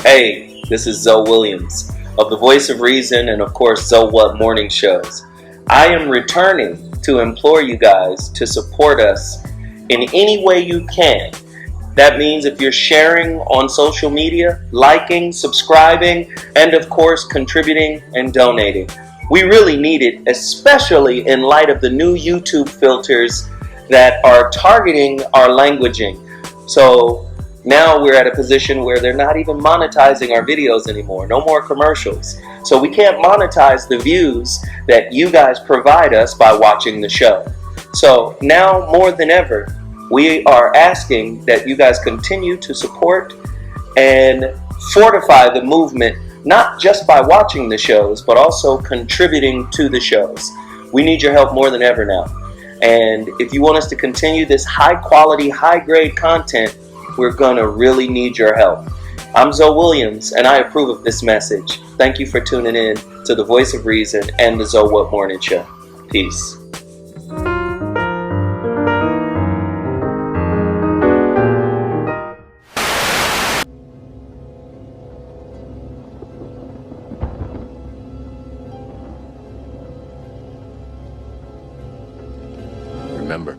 Hey, this is Zoe Williams of the Voice of Reason and of course ZOWHAT morning shows. I am returning to implore you guys to support us in any way you can. That means if you're sharing on social media, liking, subscribing, and of course contributing and donating. We really need it, especially in light of the new YouTube filters that are targeting our languaging. So now we're at a position where they're not even monetizing our videos anymore. No more commercials. So we can't monetize the views that you guys provide us by watching the show. So now more than ever, we are asking that you guys continue to support and fortify the movement, not just by watching the shows, but also contributing to the shows. We need your help more than ever now. And if you want us to continue this high quality, high grade content, we're gonna really need your help. I'm Zoe Williams, and I approve of this message. Thank you for tuning in to the Voice of Reason and the ZOWHAT Morning Show. Peace. Remember,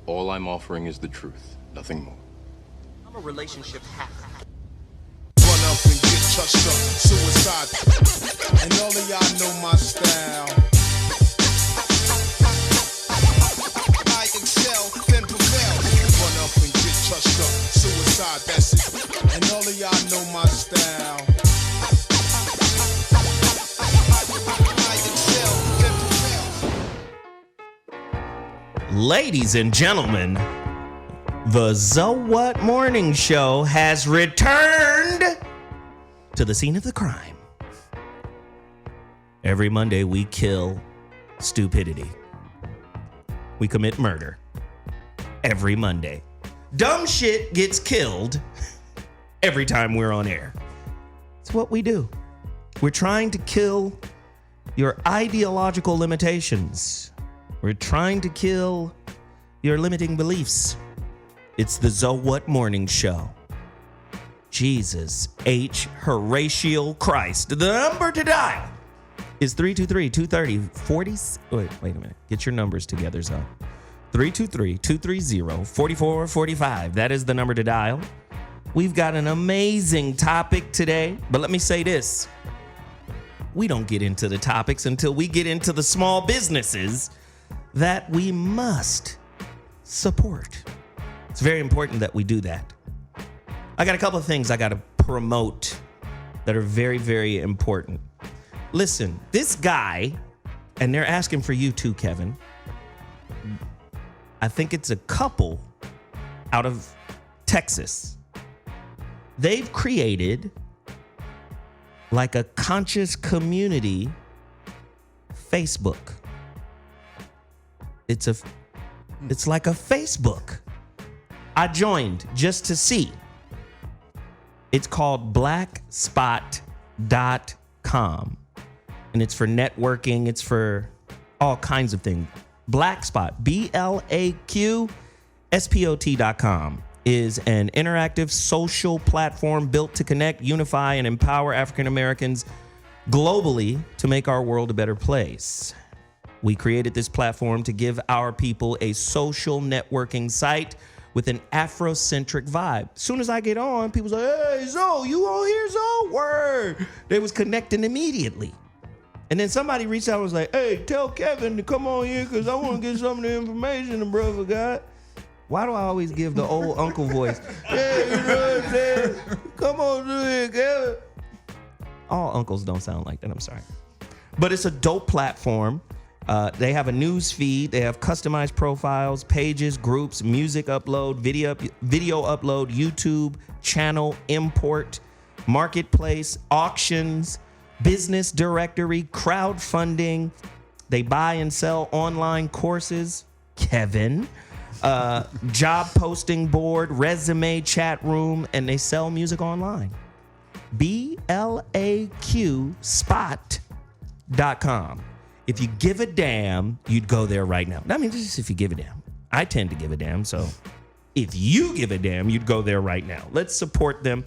all I'm offering is the truth, nothing more. I'm a relationship hack. Run up and get touched up, suicide. And all of y'all know my style. I excel, then prevail. Run up and get touched up, suicide, that's it. And all of y'all know my style. Ladies and gentlemen, the ZOWHAT morning show has returned to the scene of the crime. Every Monday we kill stupidity. We commit murder. Every Monday. Dumb shit gets killed every time we're on air. It's what we do. We're trying to kill your ideological limitations. We're trying to kill your limiting beliefs. It's the ZOWHAT morning show. Jesus H. Horatio Christ. The number to dial is 323-230-40... Wait a minute. Get your numbers together, Zoe. 323-230-4445. That is the number to dial. We've got an amazing topic today, but let me say this. We don't get into the topics until we get into the small businesses that we must support. It's very important that we do that. I got a couple of things I got to promote that are very, very important. Listen, this guy, and they're asking for you too, Kevin. I think it's a couple out of Texas. They've created like a conscious community Facebook. It's like a Facebook. I joined just to see. It's called blackspot.com. And it's for networking. It's for all kinds of things. Blackspot, BLAQSPOT.com is an interactive social platform built to connect, unify, and empower African Americans globally to make our world a better place. We created this platform to give our people a social networking site with an Afrocentric vibe. As soon as I get on, people say, "Hey, Zoe, you on here, Zoe?" Word. They was connecting immediately. And then somebody reached out and was like, "Hey, tell Kevin to come on here because I want to get some of the information the brother got." Why do I always give the old uncle voice? "Hey, you know what I'm saying? Come on through here, Kevin." All uncles don't sound like that, I'm sorry. But it's a dope platform. They have a news feed. They have customized profiles, pages, groups, music upload, video upload, YouTube, channel import, marketplace, auctions, business directory, crowdfunding. They buy and sell online courses. Kevin. Job posting board, resume chat room, and they sell music online. BLAQspot.com. If you give a damn, you'd go there right now. I mean, just if you give a damn. I tend to give a damn, so if you give a damn, you'd go there right now. Let's support them.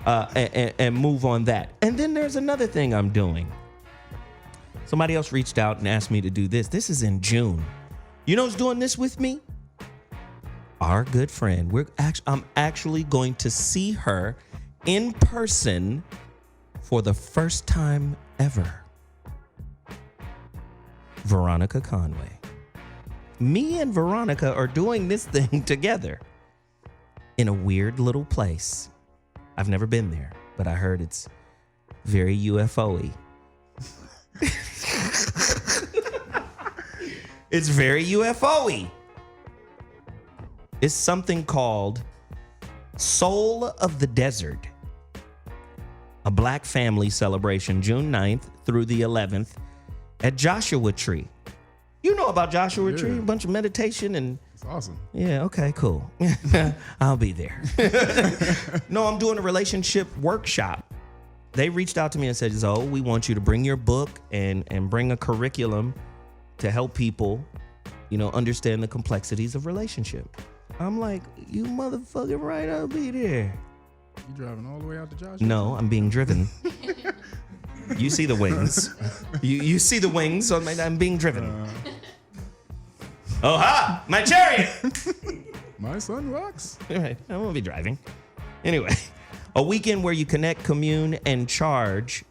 and move on that. And then there's another thing I'm doing. Somebody else reached out and asked me to do this. This is in June. You know who's doing this with me? Our good friend. I'm actually going to see her in person for the first time ever. Veronica Conway. Me and Veronica are doing this thing together in a weird little place. I've never been there, but I heard it's very UFO-y. It's very UFO-y. It's something called Soul of the Desert, a Black family celebration, June 9th through the 11th at Joshua Tree. You know about Joshua Tree, a bunch of meditation and... It's awesome. Yeah, okay, cool. I'll be there. No, I'm doing a relationship workshop. They reached out to me and said, Zoe, we want you to bring your book and bring a curriculum to help people, understand the complexities of relationship. I'm like, you motherfucking right, I'll be there. You driving all the way out to Joshua? No, I'm being driven. You see the wings. You see the wings on I'm being driven. Oh ha! My chariot! My son rocks. All right, I won't be driving. Anyway, a weekend where you connect, commune, and charge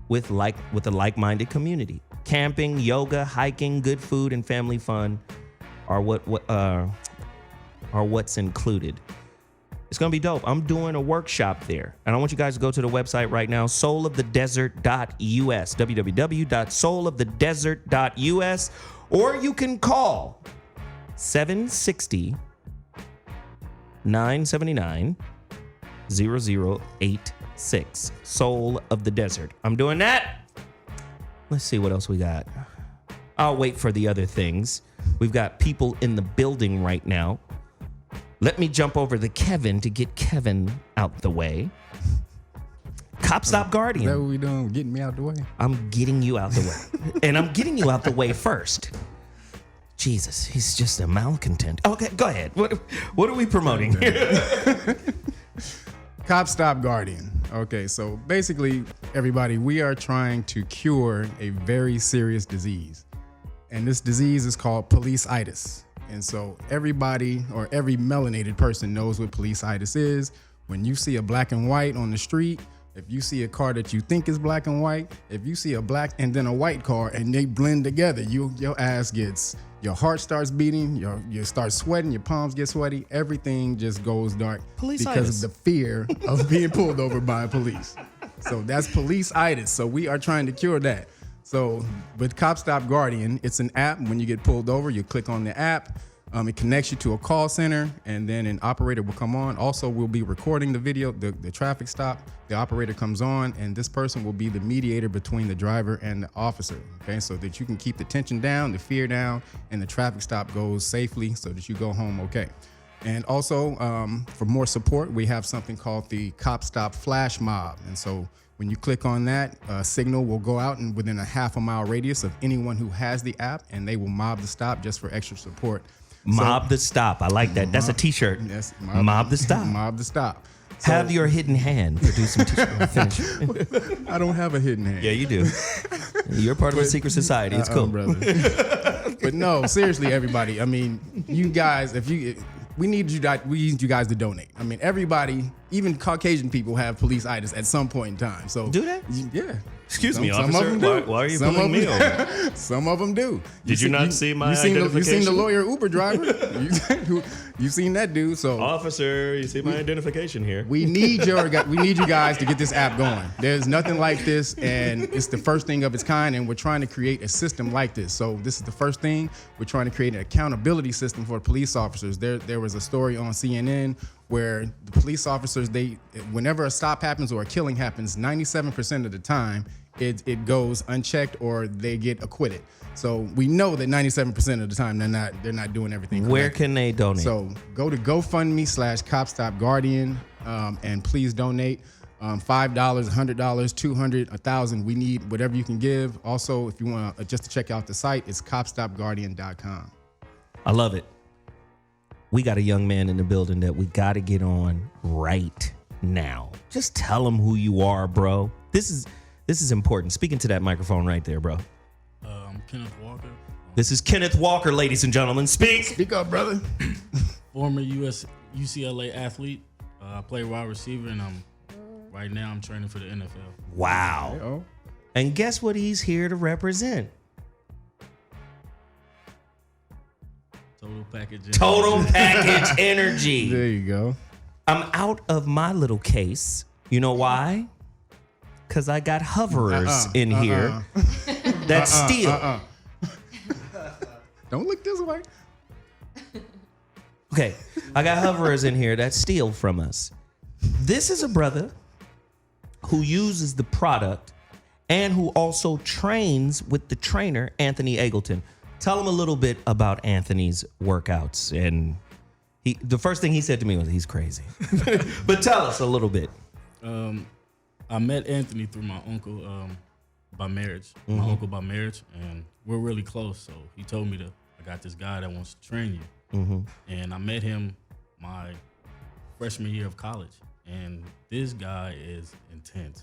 with a like-minded community. Camping, yoga, hiking, good food, and family fun are what's included. It's gonna be dope. I'm doing a workshop there, and I want you guys to go to the website right now, soulofthedesert.us, www.soulofthedesert.us, or you can call 760-979-0086. Soul of the Desert. I'm doing that. Let's see what else we got. I'll wait for the other things. We've got people in the building right now. Let me jump over to Kevin to get Kevin out the way. Cop Stop Guardian. Is that what we doing? Getting me out the way? I'm getting you out the way. And I'm getting you out the way first. Jesus, he's just a malcontent. Okay, go ahead. What are we promoting? Cop Stop Guardian. Okay, so basically, everybody, we are trying to cure a very serious disease. And this disease is called police-itis. And so everybody or every melanated person knows what police-itis is. When you see a black and white on the street, if you see a car that you think is black and white, if you see a black and then a white car and they blend together, your ass gets, your heart starts beating, you start sweating, your palms get sweaty, everything just goes dark because of the fear of being pulled over by police. So that's police-itis. So we are trying to cure that. So with Cop Stop Guardian, it's an app. When you get pulled over, you click on the app. It connects you to a call center, and then an operator will come on. Also, we'll be recording the video, the traffic stop. The operator comes on, and this person will be the mediator between the driver and the officer, okay? So that you can keep the tension down, the fear down, and the traffic stop goes safely so that you go home okay. And also, for more support, we have something called the Cop Stop Flash Mob. And so when you click on that, a signal will go out and within a half-a-mile radius of anyone who has the app, and they will mob the stop just for extra support. Mob the stop. I like that. That's a t-shirt. Yes, mob the stop. Mob the stop. So, have your hidden hand produce some t-shirts. Finish. I don't have a hidden hand. Yeah, you do. You're part of a secret society. It's cool. Brother. But no, seriously, everybody. I mean, you guys, we need you guys to donate. I mean, everybody, even Caucasian people have police-itis at some point in time. So do they? Yeah. Excuse me, officer. Why are you pulling me over? Some of them do. Did you not see my identification? You seen the lawyer Uber driver? You seen that dude? So officer, you see my identification here. We need you guys to get this app going. There's nothing like this, and it's the first thing of its kind. And we're trying to create a system like this. So this is the first thing. We're trying to create an accountability system for police officers. There was a story on CNN where the police officers, whenever a stop happens or a killing happens, 97% of the time it goes unchecked or they get acquitted. So we know that 97% of the time they're not doing everything correct. Where can they donate? So go to GoFundMe/CopStopGuardian and please donate. $5, $100, $200, $1,000. We need whatever you can give. Also, if you want just to check out the site, it's copstopguardian.com. I love it. We got a young man in the building that we got to get on right now. Just tell them who you are, bro. This is important. Speaking to that microphone right there, bro. I'm Kenneth Walker. This is Kenneth Walker, ladies and gentlemen. Speak up, brother. Former UCLA athlete. I play wide receiver, and right now I'm training for the NFL. Wow. Oh, And guess what he's here to represent? Total package. Total package energy. there you go. I'm out of my little case. You know why? Because I got hoverers in here that steal. Don't look this way. Okay, I got hoverers in here that steal from us. This is a brother who uses the product and who also trains with the trainer, Anthony Eggleton. Tell him a little bit about Anthony's workouts. And the first thing he said to me was, he's crazy. But tell us a little bit. I met Anthony through my uncle by marriage. My uncle by marriage, and we're really close. So he told me I got this guy that wants to train you. And I met him my freshman year of college. And this guy is intense.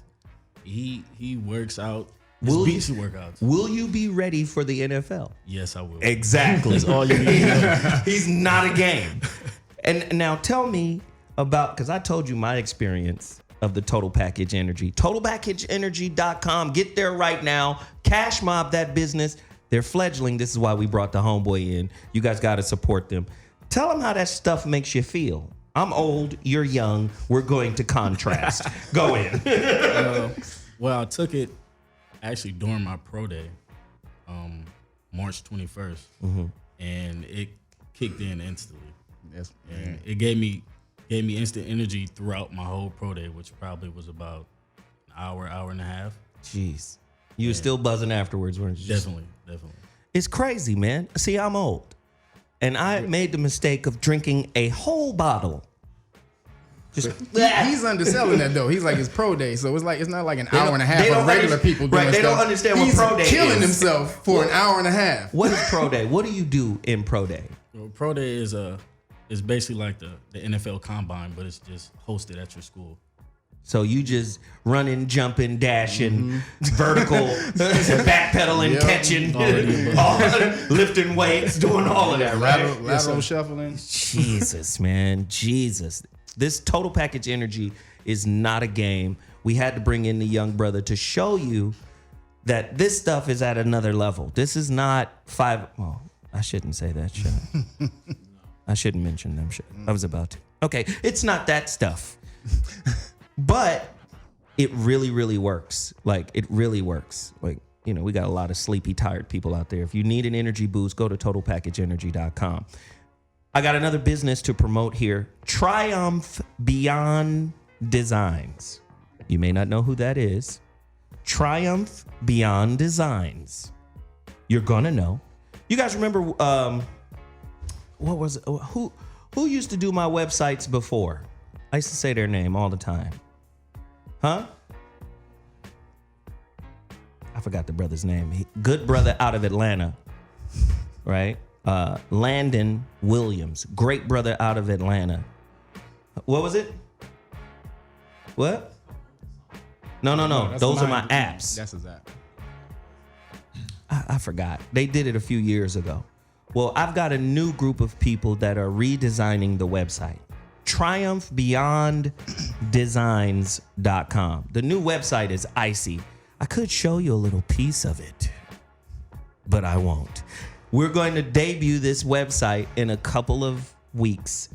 He works out. Beats workouts. Will you be ready for the NFL? Yes, I will. Exactly. That's all you need to know. He's not a game. And now tell me about, because I told you my experience of the Total Package Energy. TotalPackageEnergy.com. Get there right now. Cash mob that business. They're fledgling. This is why we brought the homeboy in. You guys got to support them. Tell them how that stuff makes you feel. I'm old. You're young. We're going to contrast. Go in. Well, I took it actually during my pro day, March 21st, and it kicked in instantly. And it gave me instant energy throughout my whole pro day, which probably was about an hour and a half. Jeez. You were still buzzing afterwards, weren't you? Definitely. It's crazy, man. See, I'm old. And I made the mistake of drinking a whole bottle. He's underselling that though. He's like it's pro day, so it's not like an hour and a half of regular people doing right, they stuff. don't understand what He's pro day is. killing himself for an hour and a half. What is pro day? What do you do in pro day? Well, pro day is basically like the NFL combine, but it's just hosted at your school. So you just running, jumping, dashing, vertical, backpedaling, catching, lifting weights, doing all of that, right? Lateral shuffling. Jesus, man. Jesus. This Total Package Energy is not a game. We had to bring in the young brother to show you that this stuff is at another level. This is not well, I shouldn't say that shit. I shouldn't mention them shit. I was about to. Okay, it's not that stuff. But it really, really works. Like, it really works. Like, you know, we got a lot of sleepy, tired people out there. If you need an energy boost, go to TotalPackageEnergy.com. I got another business to promote here. Triumph Beyond Designs. You may not know who that is. Triumph Beyond Designs. You're gonna know. You guys remember what was it? Who used to do my websites before? I used to say their name all the time. Huh? I forgot the brother's name. Good brother out of Atlanta, right? Landon Williams, great brother out of Atlanta. What was it? What? No. Those are my apps. That's his app. I forgot. They did it a few years ago. Well, I've got a new group of people that are redesigning the website. TriumphBeyondDesigns.com. The new website is icy. I could show you a little piece of it, but I won't. We're going to debut this website in a couple of weeks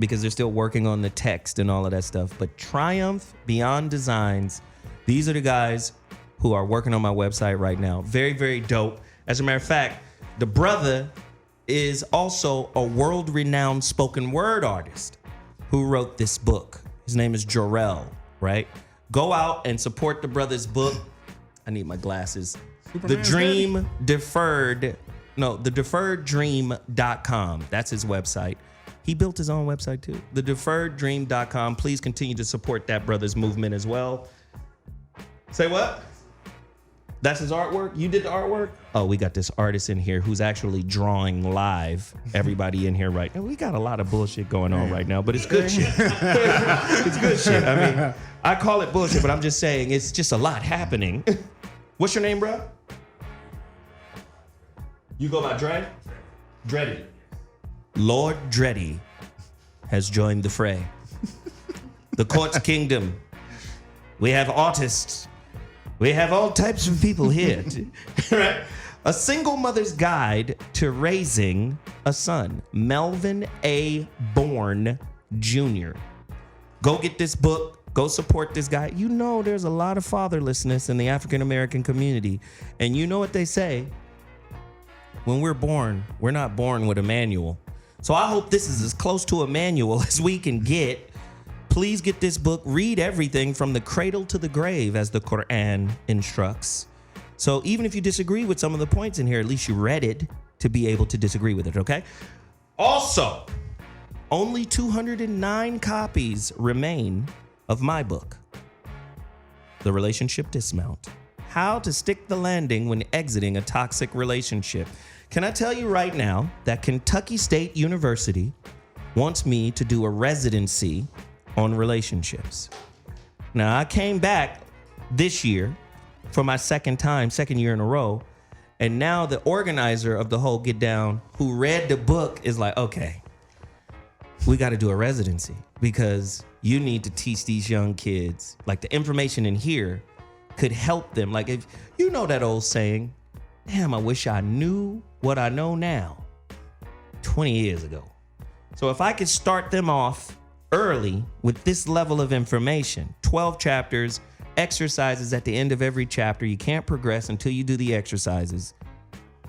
because they're still working on the text and all of that stuff. But Triumph Beyond Designs, these are the guys who are working on my website right now. Very, very dope. As a matter of fact, the brother is also a world-renowned spoken word artist who wrote this book. His name is Jarrell, right? Go out and support the brother's book. I need my glasses. TheDeferredDream.com. That's his website. He built his own website too. TheDeferredDream.com. Please continue to support that brother's movement as well. Say what? That's his artwork? You did the artwork? Oh, we got this artist in here who's actually drawing live. Everybody in here right now. We got a lot of bullshit going on right now, but it's good shit. It's good shit. I mean, I call it bullshit, but I'm just saying it's just a lot happening. What's your name, bro? You go by Dre? Dreddy. Lord Dreddy has joined the fray. The Court's Kingdom. We have artists. We have all types of people here. Right? A Single Mother's Guide to Raising a Son. Melvin A. Bourne Jr. Go get this book. Go support this guy. You know there's a lot of fatherlessness in the African American community. And you know what they say? When we're born, we're not born with a manual. So I hope this is as close to a manual as we can get. Please get this book. Read everything from the cradle to the grave, as the Quran instructs. So even if you disagree with some of the points in here, at least you read it to be able to disagree with it, okay? Also, only 209 copies remain of my book, The Relationship Dismount. How to Stick the Landing When Exiting a Toxic Relationship. Can I tell you right now that Kentucky State University wants me to do a residency on relationships. Now, I came back this year for my second year in a row, and now the organizer of the whole Get Down, who read the book, is like, okay, we got to do a residency because you need to teach these young kids, like the information in here could help them. Like, if you know that old saying, damn, I wish I knew what I know now 20 years ago. So if I could start them off early with this level of information, 12 chapters, exercises at the end of every chapter. You can't progress until you do the exercises.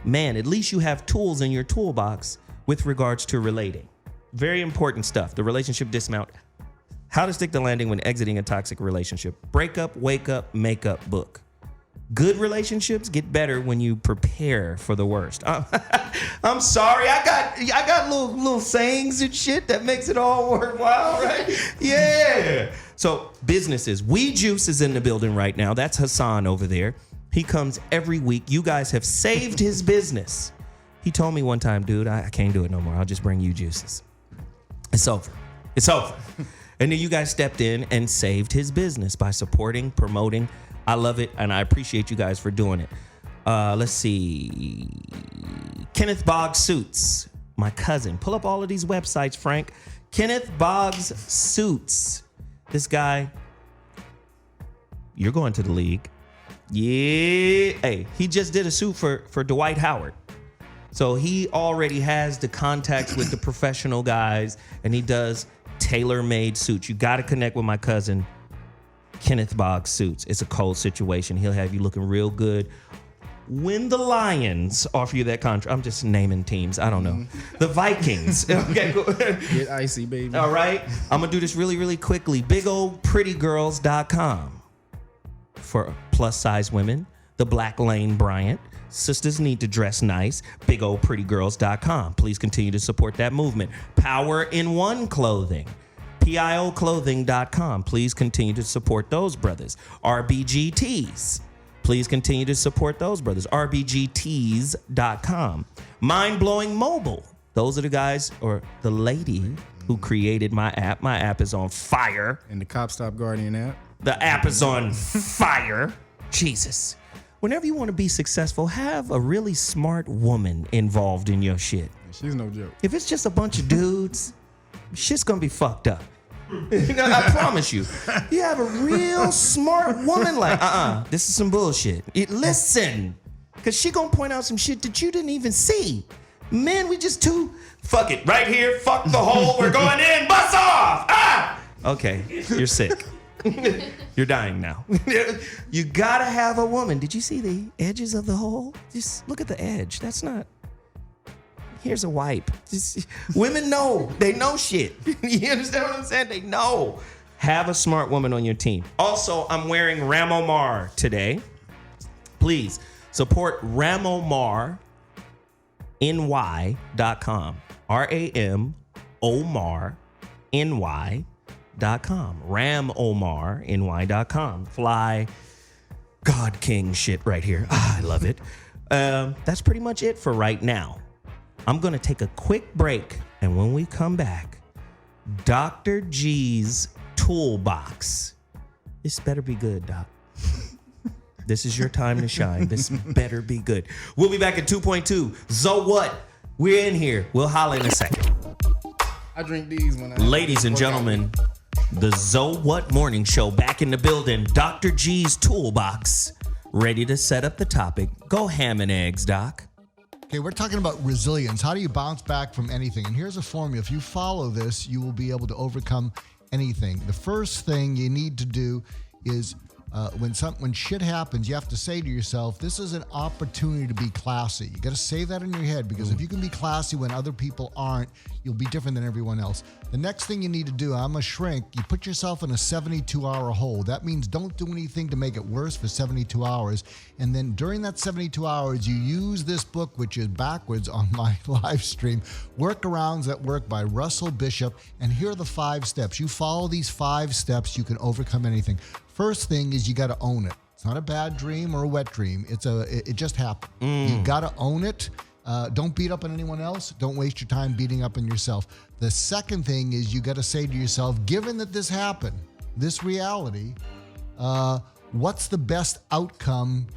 Man, at least you have tools in your toolbox with regards to relating. Very important stuff. The Relationship Dismount. How to Stick the Landing When Exiting a Toxic Relationship. Break up, wake up, make up book. Good relationships get better when you prepare for the worst. I'm sorry, I got little sayings and shit that makes it all worthwhile, right? Yeah. So businesses, We Juice is in the building right now. That's Hassan over there. He comes every week. You guys have saved his business. He told me one time, dude, I can't do it no more. I'll just bring you juices. It's over. It's over. And then you guys stepped in and saved his business by supporting, promoting. I love it, and I appreciate you guys for doing it. Let's see. Kenneth Boggs Suits, my cousin. Pull up all of these websites, Frank. Kenneth Boggs Suits. This guy, you're going to the league. Yeah. Hey, he just did a suit for Dwight Howard. So he already has the contacts with the professional guys, and he does tailor-made suits. You got to connect with my cousin, Kenneth Boggs Suits. It's a cold situation. He'll have you looking real good. When the Lions offer you that contract, I'm just naming teams. I don't know. The Vikings. Okay, cool. Get icy, baby. All right. I'm going to do this really, really quickly. BigOldPrettyGirls.com for plus-size women. The Black Lane Bryant. Sisters need to dress nice. BigOldPrettyGirls.com. Please continue to support that movement. Power in One Clothing. PIOclothing.com. Please continue to support those brothers. RBG Tees. Please continue to support those brothers. RBGtees.com. Mind-blowing Mobile. Those are the guys or the lady who created my app. My app is on fire. And the Cop Stop Guardian app. The app is on fire. Jesus. Whenever you want to be successful, have a really smart woman involved in your shit. She's no joke. If it's just a bunch of dudes, shit's gonna be fucked up. I promise you. You have a real smart woman like, this is some bullshit. Listen, because she gonna point out some shit that you didn't even see. Men, we just fuck it, right here, fuck the hole, we're going in, bust off! Okay, you're sick. You're dying now. You gotta have a woman. Did you see the edges of the hole? Just look at the edge. That's not... Here's a wipe. Women know. They know shit. You understand what I'm saying? They know. Have a smart woman on your team. Also, I'm wearing Ramomar today. Please support RamomarNY.com. RAMOmarNY.com. RamomarNY.com. Fly God King shit right here. I love it. That's pretty much it for right now. I'm going to take a quick break, and when we come back, Dr. G's toolbox. This better be good, Doc. This is your time to shine. This better be good. We'll be back at 2.2. ZOWHAT? We're in here. We'll holler in a second. I drink these when I... Ladies and gentlemen, the ZOWHAT Morning Show back in the building. Dr. G's toolbox. Ready to set up the topic. Go ham and eggs, Doc. Okay, we're talking about resilience. How do you bounce back from anything? And here's a formula. If you follow this, you will be able to overcome anything. The first thing you need to do is when shit happens, you have to say to yourself, this is an opportunity to be classy. You got to say that in your head, because if you can be classy when other people aren't, you'll be different than everyone else. The next thing you need to do, I'm a shrink, you put yourself in a 72-hour hole. That means don't do anything to make it worse for 72 hours. And then during that 72 hours, you use this book, which is backwards on my live stream, Workarounds at Work by Russell Bishop. And here are the 5 steps. You follow these 5 steps, you can overcome anything. First thing is you got to own it. It's not a bad dream or a wet dream. It just happened. You got to own it. Don't beat up on anyone else. Don't waste your time beating up on yourself. The second thing is you got to say to yourself, given that this happened, this reality, what's the best outcome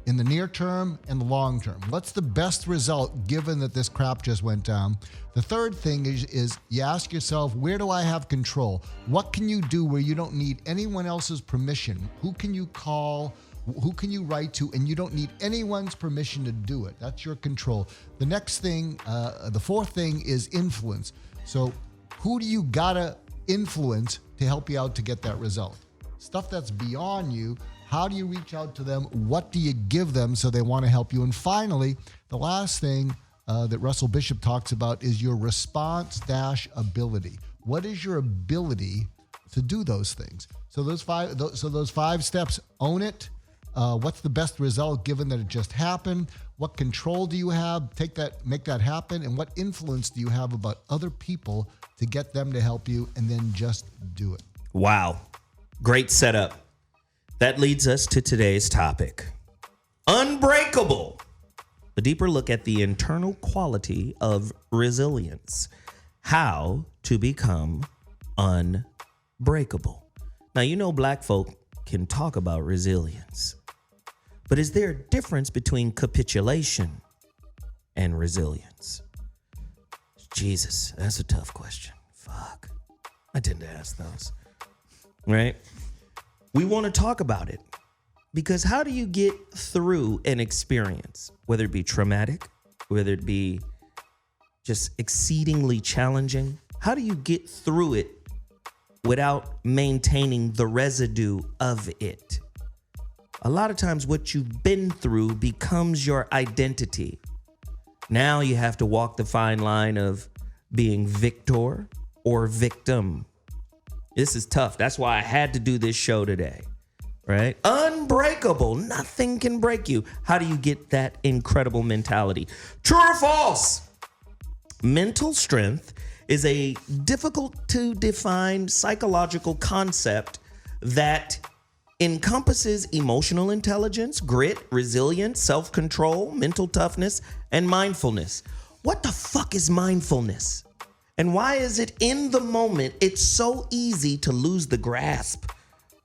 in the near term and the long term? What's the best result given that this crap just went down? The third thing is you ask yourself, where do I have control? What can you do where you don't need anyone else's permission? Who can you call? Who can you write to? And you don't need anyone's permission to do it. That's your control. The next thing, the fourth thing is influence. So who do you gotta influence to help you out to get that result? Stuff that's beyond you. How do you reach out to them? What do you give them so they want to help you? And finally, the last thing that Russell Bishop talks about is your response-ability. What is your ability to do those things? So those five steps: own it. What's the best result given that it just happened? What control do you have? Make that happen. And what influence do you have about other people to get them to help you? And then just do it. Wow. Great setup. That leads us to today's topic. Unbreakable. A deeper look at the internal quality of resilience. How to become unbreakable. Now, you know, black folk can talk about resilience. But is there a difference between capitulation and resilience? Jesus, that's a tough question. Fuck. I tend to ask those. Right? We want to talk about it because how do you get through an experience, whether it be traumatic, whether it be just exceedingly challenging? How do you get through it without maintaining the residue of it? A lot of times what you've been through becomes your identity. Now you have to walk the fine line of being victor or victim. This is tough. That's why I had to do this show today, right? Unbreakable. Nothing can break you. How do you get that incredible mentality? True or false? Mental strength is a difficult to define psychological concept that encompasses emotional intelligence, grit, resilience, self-control, mental toughness, and mindfulness. What the fuck is mindfulness? And why is it in the moment, it's so easy to lose the grasp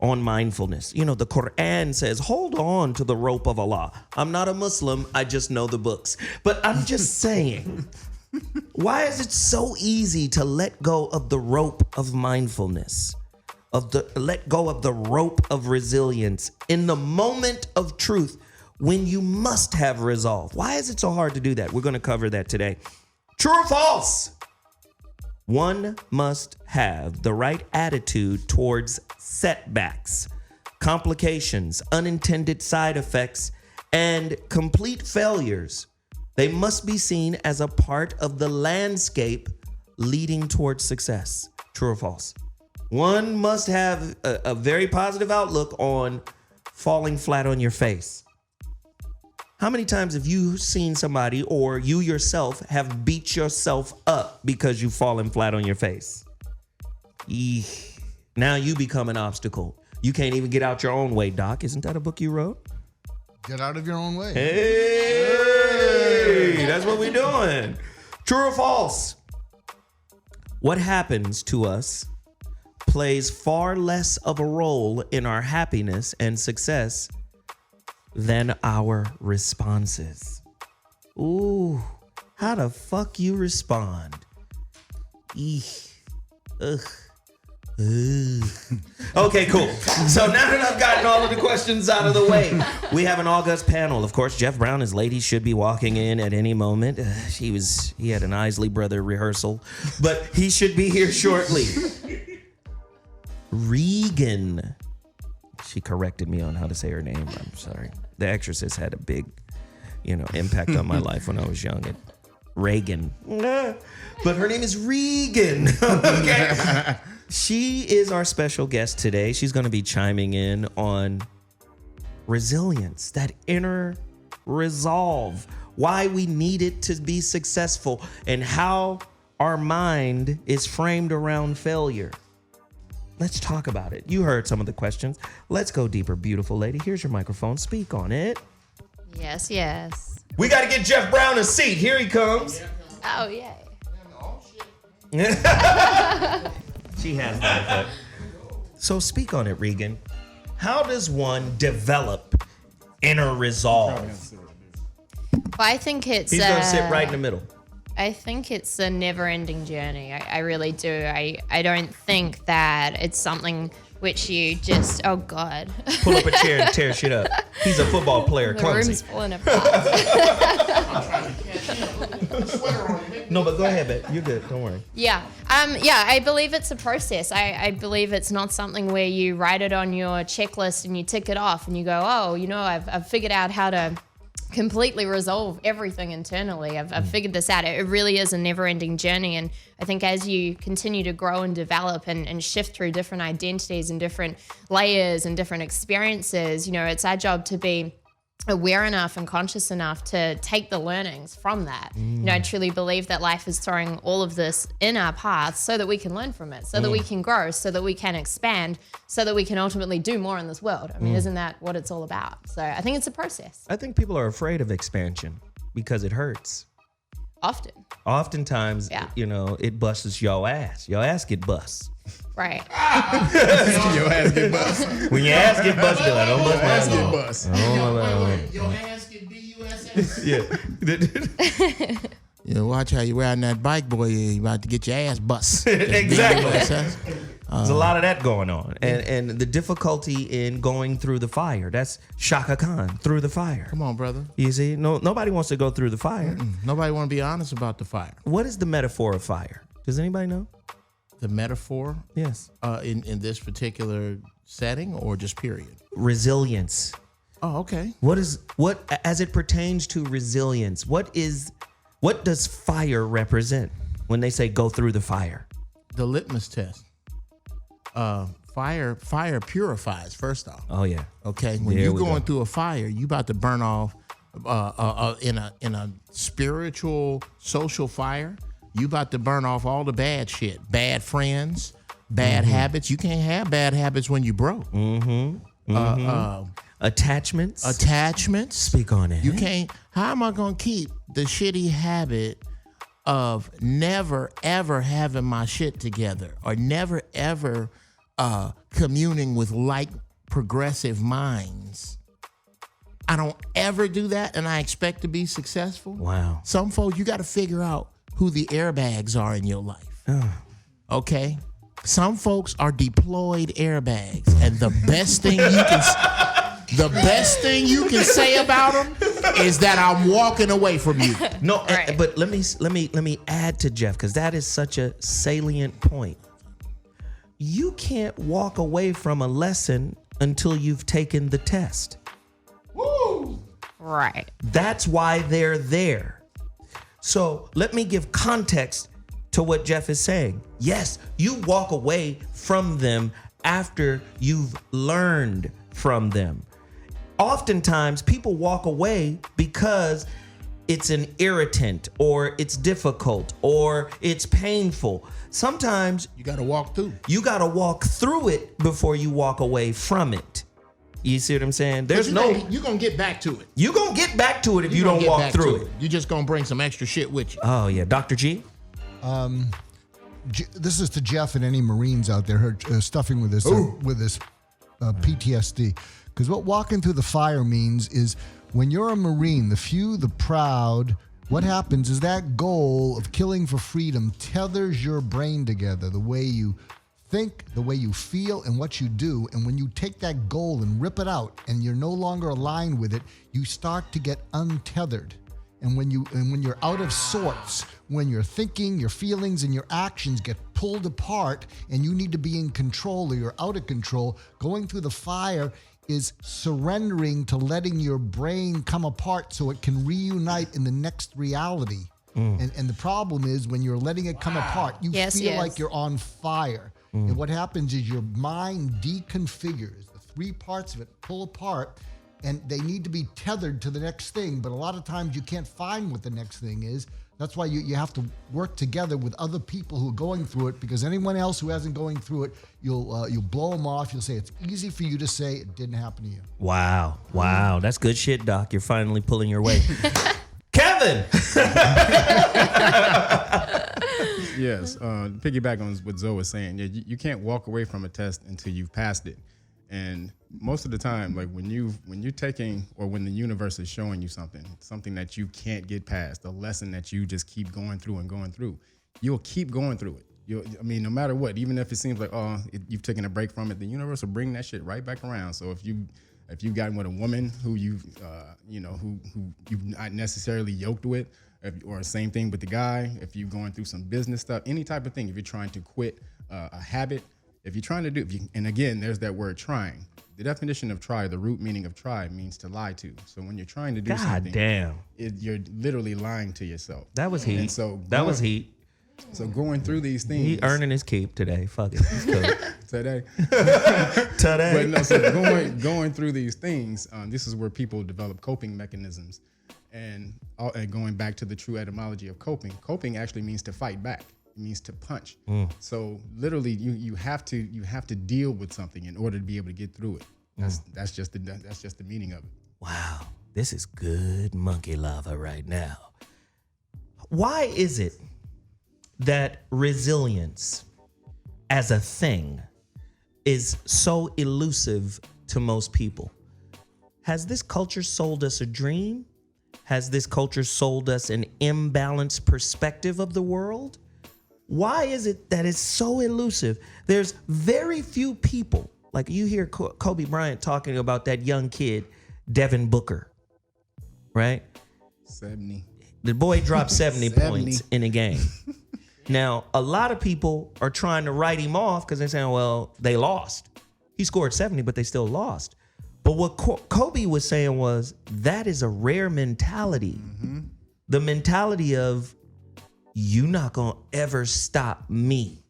on mindfulness? You know, the Quran says, hold on to the rope of Allah. I'm not a Muslim, I just know the books. But I'm just saying, why is it so easy to let go of the rope of mindfulness? Let go of the rope of resilience in the moment of truth when you must have resolve? Why is it so hard to do that? We're going to cover that today. True or false? One must have the right attitude towards setbacks, complications, unintended side effects, and complete failures. They must be seen as a part of the landscape leading towards success. True or false? One must have a very positive outlook on falling flat on your face. How many times have you seen somebody or you yourself have beat yourself up because you've fallen flat on your face? Now you become an obstacle. You can't even get out your own way, Doc. Isn't that a book you wrote? Get out of your own way. Hey, that's what we're doing. True or false? What happens to us plays far less of a role in our happiness and success than our responses. Ooh, how the fuck you respond? Eek. Ugh. Ugh. Okay, cool. So now that I've gotten all of the questions out of the way, we have an august panel. Of course, Jeff Brown, his lady, should be walking in at any moment. He had an Isley Brother rehearsal, but he should be here shortly. Regan. She corrected me on how to say her name. I'm sorry. The Exorcist had a big, impact on my life when I was young. Reagan. But her name is Regan. Okay. She is our special guest today. She's going to be chiming in on resilience, that inner resolve, why we need it to be successful, and how our mind is framed around failure. Let's talk about it. You heard some of the questions. Let's go deeper, beautiful lady. Here's your microphone. Speak on it. Yes. We got to get Jeff Brown a seat. Here he comes. Oh, yay. She has that. So speak on it, Regan. How does one develop inner resolve? Well, I think it's... He's going to sit right in the middle. I think it's a never-ending journey. I really do. I don't think that it's something which you just... Oh, God. Pull up a chair and tear shit up. He's a football player, The clumsy. room's falling apart. No, but go ahead, babe. You're good. Don't worry. Yeah. I believe it's a process. I believe it's not something where you write it on your checklist and you tick it off and you go, oh, I've figured out how to completely resolve everything internally. I've figured this out. It really is a never-ending journey. And I think as you continue to grow and develop and shift through different identities and different layers and different experiences, it's our job to be aware enough and conscious enough to take the learnings from that. I truly believe that life is throwing all of this in our paths so that we can learn from it, so that we can grow, so that we can expand, so that we can ultimately do more in this world. I mean, isn't that what it's all about? So I think it's a process. I think people are afraid of expansion because it hurts. Oftentimes, it busts your ass. Your ass get bust. Right. Your ass get bust. When your ass get busted, I don't bust my Ass ass. get bust. Your ass get B-U-S-S. Yeah. Watch how you riding that bike, boy. You about to get your ass bust. Exactly. B-U-S-S. There's a lot of that going on. And the difficulty in going through the fire. That's Shaka Khan, through the fire. Come on, brother. You see, nobody wants to go through the fire. Nobody want to be honest about the fire. What is the metaphor of fire? Does anybody know? The metaphor? Yes. In this particular setting or just period? Resilience. Oh, okay. What as it pertains to resilience, what does fire represent when they say go through the fire? The litmus test. Fire purifies, first off. Oh yeah. Okay. When you're going through a fire, you about to burn off in a spiritual, social fire. You about to burn off all the bad shit, bad friends, bad habits. You can't have bad habits when you broke. Attachments. Speak on it. You can't. How am I gonna keep the shitty habit of never ever having my shit together or never ever communing with like progressive minds? I don't ever do that, and I expect to be successful. Wow. Some folks, you got to figure out who the airbags are in your life. Okay? Some folks are deployed airbags, and the best thing you can say about them is that I'm walking away from you. No, but let me add to Jeff, because that is such a salient point. You can't walk away from a lesson until you've taken the test. Woo! Right. That's why they're there. So let me give context to what Jeff is saying. Yes, you walk away from them after you've learned from them. Oftentimes, people walk away because it's an irritant, or it's difficult, or it's painful. Sometimes You got to walk through. you got to walk through it before you walk away from it. You see what I'm saying? There's You're going to get back to it. you're going to get back to it if you gonna don't get walk back through to it. You're just going to bring some extra shit with you. Oh, yeah. Dr. G? This is to Jeff and any Marines out there who are stuffing with this PTSD. Because what walking through the fire means is when you're a Marine, the few, the proud, what happens is that goal of killing for freedom tethers your brain together, the way you think, the way you feel, and what you do. And when you take that goal and rip it out and you're no longer aligned with it, you start to get untethered. And when you're out of sorts, when your thinking, your feelings, and your actions get pulled apart and you need to be in control or you're out of control, going through the fire is surrendering to letting your brain come apart so it can reunite in the next reality. And the problem is when you're letting it come apart, you feel like you're on fire. And what happens is your mind deconfigures. The three parts of it pull apart, and they need to be tethered to the next thing. But a lot of times you can't find what the next thing is. That's why you have to work together with other people who are going through it, because anyone else who hasn't going through it, you'll blow them off. You'll say it's easy for you to say it didn't happen to you. Wow. That's good shit, Doc. You're finally pulling your weight. Kevin! Yes, piggyback on what Zoe was saying. Yeah, you can't walk away from a test until you've passed it. And most of the time, like when you're taking, or when the universe is showing you something that you can't get past, a lesson that you just keep going through, you'll keep going through it. No matter what, even if it seems like you've taken a break from it, the universe will bring that shit right back around. So if you've gotten with a woman who you've not necessarily yoked with, or same thing with the guy, if you're going through some business stuff, any type of thing, if you're trying to quit a habit, if you're trying to and again, there's that word trying. The definition of try, the root meaning of try, means to lie to. So when you're trying to do something, you're literally lying to yourself. That was heat. And so that was heat. So going through these things, He earning his keep today. Fuck it. It's cool. today. Today. But no, so going through these things, this is where people develop coping mechanisms. And going back to the true etymology of coping actually means to fight back. It means to punch. So literally, you have to deal with something in order to be able to get through it. That's just the meaning of it. Wow, this is good monkey lava right now. Why is it that resilience as a thing is so elusive to most people? Has this culture sold us a dream? Has this culture sold us an imbalanced perspective of the world? Why is it that it's so elusive? There's very few people, like you hear Kobe Bryant talking about that young kid, Devin Booker, right? 70. The boy dropped 70 points in a game. Now, a lot of people are trying to write him off because they're saying, well, they lost. He scored 70, but they still lost. But what Kobe was saying was, that is a rare mentality. The mentality of, you not gonna ever stop me.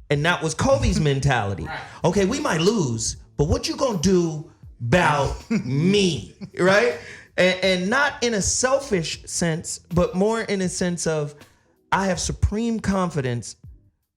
And that was Kobe's mentality. Okay, we might lose, but what you gonna do about me, right? And not in a selfish sense, but more in a sense of, I have supreme confidence,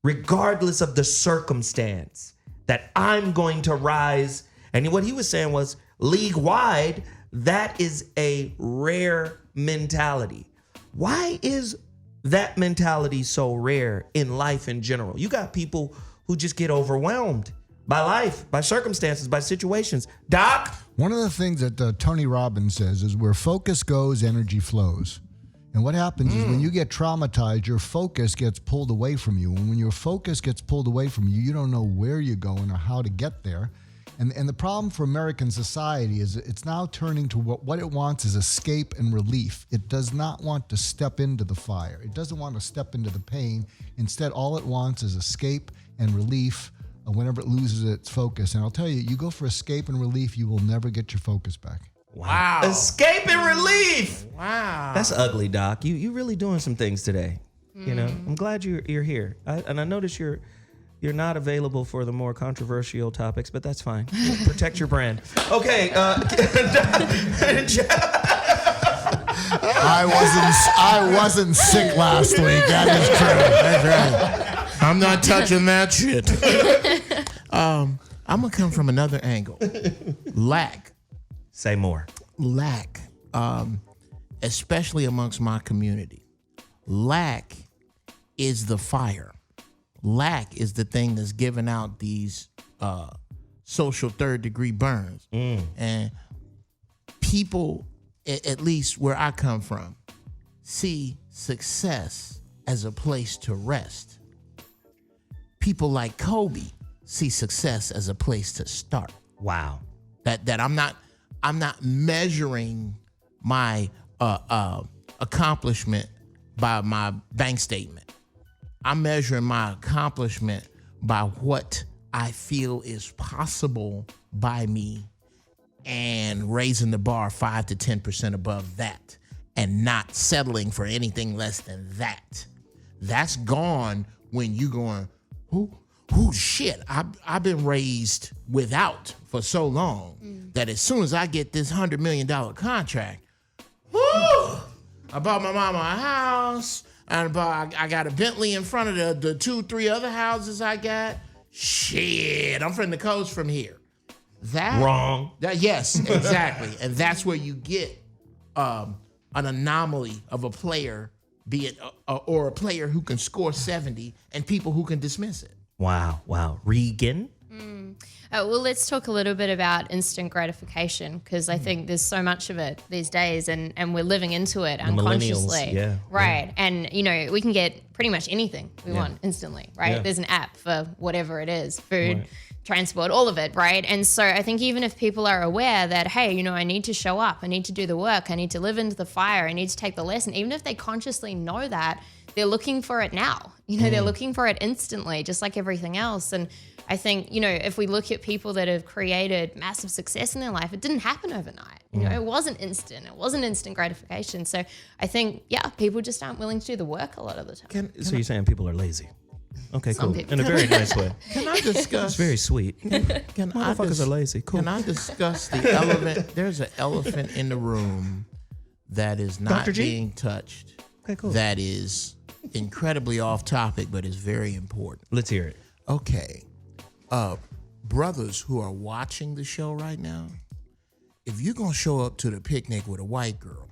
regardless of the circumstance, that I'm going to rise. And what he was saying was, league-wide, that is a rare mentality. Why is that mentality so rare in life in general? You got people who just get overwhelmed by life, by circumstances, by situations. Doc? One of the things that Tony Robbins says is, where focus goes, energy flows. And what happens is when you get traumatized, your focus gets pulled away from you. And when your focus gets pulled away from you, you don't know where you're going or how to get there. And the problem for American society is it's now turning to what it wants is escape and relief. It does not want to step into the fire. It doesn't want to step into the pain. Instead, all it wants is escape and relief whenever it loses its focus. And I'll tell you, you go for escape and relief, you will never get your focus back. Wow. Escape and relief. Wow. That's ugly, Doc. You really doing some things today. You know, I'm glad you're here. And I notice you're not available for the more controversial topics, but that's fine. Protect your brand. Okay. I wasn't sick last week. That is true. That's right. I'm not touching that shit. I'm gonna come from another angle. Lack. Say more. Lack, especially amongst my community. Lack is the fire. Lack is the thing that's giving out these social third-degree burns. And people, at least where I come from, see success as a place to rest. People like Kobe see success as a place to start. Wow. That I'm not measuring my accomplishment by my bank statement. I'm measuring my accomplishment by what I feel is possible by me and raising the bar 5 to 10% above that and not settling for anything less than that. That's gone when you going, who shit, I've been raised without for so long that as soon as I get this $100 million contract, I bought my mama a house, and I got a Bentley in front of the 2-3 other houses I got. Shit, I'm from the coast from here. Wrong. Yes, exactly. And that's where you get an anomaly of a player, be it or a player who can score 70 and people who can dismiss it. Wow. Regan? Well, let's talk a little bit about instant gratification, because I think there's so much of it these days, and we're living into it unconsciously. Yeah. Right. And, we can get pretty much anything we want instantly, right? Yeah. There's an app for whatever it is, food, transport, all of it, right? And so I think even if people are aware that, hey, I need to show up, I need to do the work, I need to live into the fire, I need to take the lesson, even if they consciously know that, they're looking for it now. They're looking for it instantly, just like everything else. And I think, if we look at people that have created massive success in their life, it didn't happen overnight. It wasn't instant. It wasn't instant gratification. So I think, people just aren't willing to do the work a lot of the time. So you're saying people are lazy? Okay, Some cool. people. In a very nice way. Can I discuss? It's very sweet. Motherfuckers are lazy. Cool. Can I discuss the elephant? There's an elephant in the room that is not Dr. G? being touched. Okay, cool. That is incredibly off topic, but is very important. Let's hear it. Okay. Brothers who are watching the show right now, if you're going to show up to the picnic with a white girl,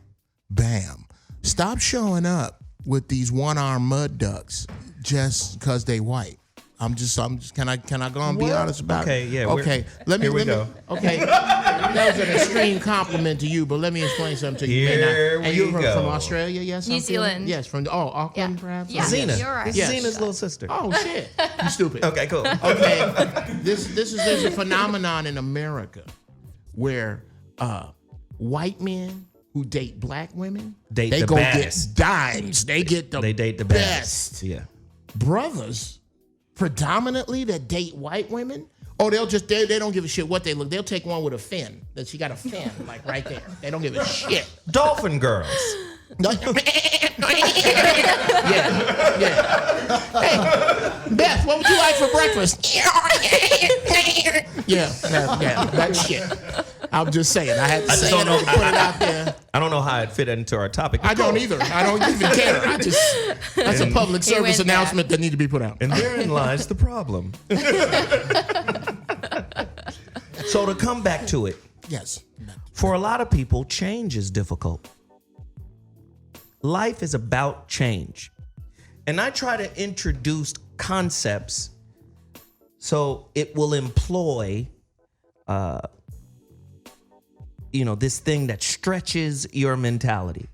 bam. Stop showing up with these one-armed mud ducks just because they white. I'm just can I go and be honest about Okay, it? yeah. Okay, Here we go. Okay, that was an extreme compliment to you, but let me explain something to you. And you're from Australia, yes? New Zealand. Yes, from Auckland, perhaps. Yeah. Zena. You're right. This Yes. is Zena's little sister. Oh shit, you stupid. Okay, cool. Okay, there's a phenomenon in America where white men who date black women Date they the go baddest. get dimes. They get the They date the best. best. Yeah. Brothers predominantly that date white women. Oh, they don't give a shit what they look. They'll take one with a fin. That she got a fin like right there. They don't give a shit. Dolphin girls. Yeah. Hey, Beth, what would you like for breakfast? Yeah, that shit. I'm just saying. I had to say it and put it out there. I don't know how it fit into our topic. I don't either. I don't even care. That's a public service went there. announcement that need to be put out. And therein lies the problem. So to come back to it, Yes. for a lot of people, change is difficult. Life is about change. And I try to introduce concepts so it will employ this thing that stretches your mentality,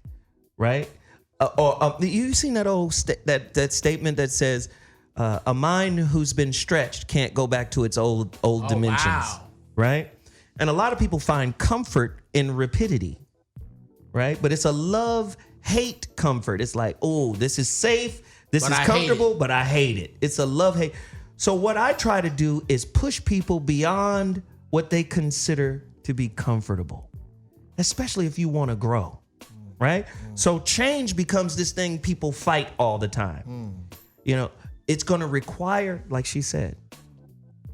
right? You've seen that old that statement that says, a mind who's been stretched can't go back to its old dimensions, wow. right? And a lot of people find comfort in rapidity, right? But it's a love-hate comfort. It's like, oh, this is safe, this But is I hate comfortable, it. but I hate it. It's a love-hate. So what I try to do is push people beyond what they consider to be comfortable, especially if you want to grow, right? So change becomes this thing people fight all the time. It's going to require, like she said,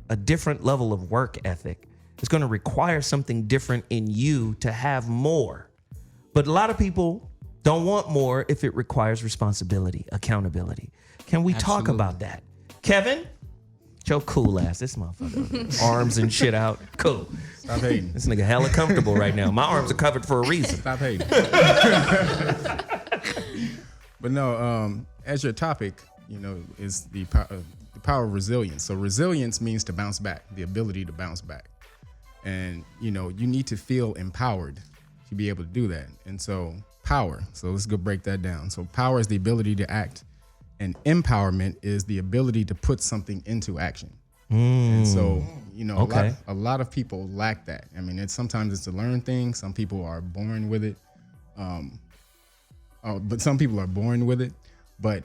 a different level of work ethic. It's going to require something different in you to have more. But a lot of people Don't want more if it requires responsibility, accountability. Can we talk about that? Kevin? Your cool ass. This motherfucker. Arms and shit out. Cool. Stop hating. This nigga hella comfortable right now. My arms are covered for a reason. Stop hating. But no, as your topic, is the power of resilience. So resilience means to bounce back, the ability to bounce back. And, you need to feel empowered to be able to do that. And so power. So let's go break that down. So power is the ability to act, and empowerment is the ability to put something into action. And so, a lot of people lack that. I mean, sometimes it's a learned thing. Some people are born with it. But some people are born with it. But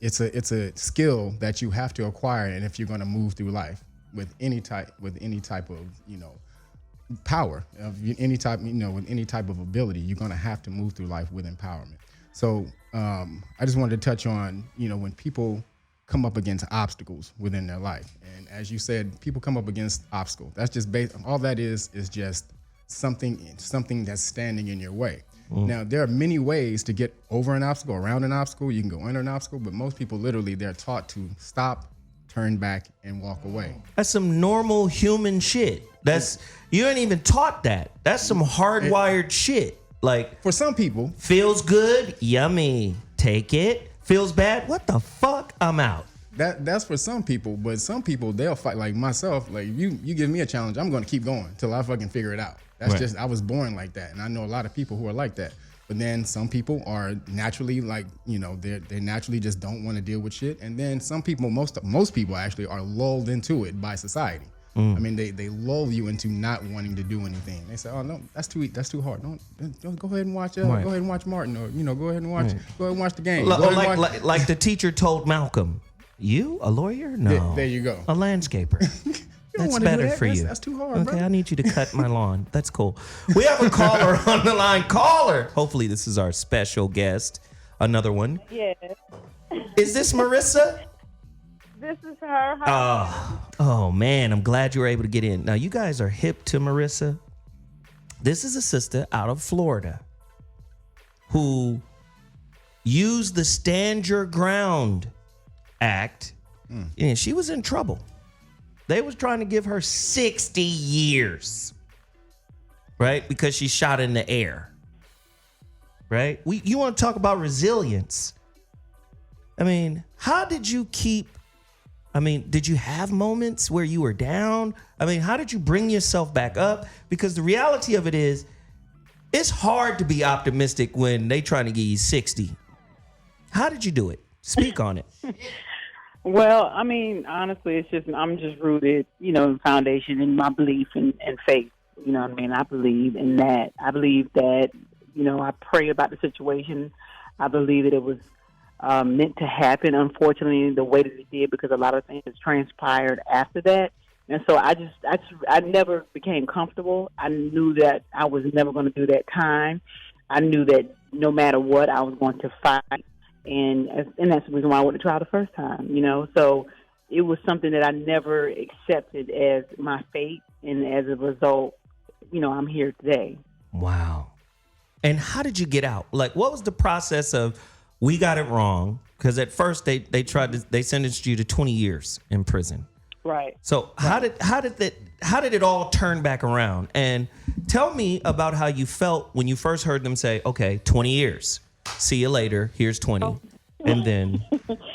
it's a skill that you have to acquire. And if you're going to move through life with any type of, power of any type, with any type of ability, you're going to have to move through life with empowerment. So I just wanted to touch on, when people come up against obstacles within their life. And as you said, people come up against obstacles. That's just all that is just something that's standing in your way. Now, there are many ways to get over an obstacle, around an obstacle. You can go under an obstacle, but most people literally, they're taught to stop, turn back, and walk away. That's some normal human shit. You ain't even taught that. That's some hardwired shit. Like, for some people, feels good, yummy, take it. Feels bad, what the fuck, I'm out. That's for some people, but some people, they'll fight. Like myself, like you give me a challenge, I'm going to keep going till I fucking figure it out. That's just, I was born like that, and I know a lot of people who are like that. But then some people are naturally like, they naturally just don't want to deal with shit. And then some people, most people actually are lulled into it by society. I mean, they lull you into not wanting to do anything. They say, "Oh no, that's too hard. Don't go ahead and watch. Go ahead and watch Martin, or go ahead and watch. Go ahead and watch the game." Like the teacher told Malcolm, "You a lawyer? No. There you go. A landscaper. That's better for you. That's too hard. Okay, bro. I need you to cut my lawn. That's cool." We have a caller on the line. Caller. Hopefully, this is our special guest. Another one. Yes. Is this Marissa? This is her. Oh, man. I'm glad you were able to get in. Now, you guys are hip to Marissa. This is a sister out of Florida who used the Stand Your Ground Act. And she was in trouble. They was trying to give her 60 years, right? Because she shot in the air, right? You want to talk about resilience. I mean, how did you did you have moments where you were down? I mean, how did you bring yourself back up? Because the reality of it is, it's hard to be optimistic when they trying to give you 60. How did you do it? Speak on it. Well, I mean, honestly, I'm just rooted, in foundation in my belief and faith. You know what I mean? I believe in that. I believe that, I pray about the situation. I believe that it was meant to happen, unfortunately, the way that it did, because a lot of things transpired after that. And so I never became comfortable. I knew that I was never going to do that time. I knew that no matter what, I was going to fight. And that's the reason why I went to trial the first time, So it was something that I never accepted as my fate. And as a result, I'm here today. Wow. And how did you get out? Like, what was the process of, we got it wrong? Because at first they sentenced you to 20 years in prison. Right. So how did it all turn back around? And tell me about how you felt when you first heard them say, "Okay, 20 years. See you later. Here's 20." Oh. And then,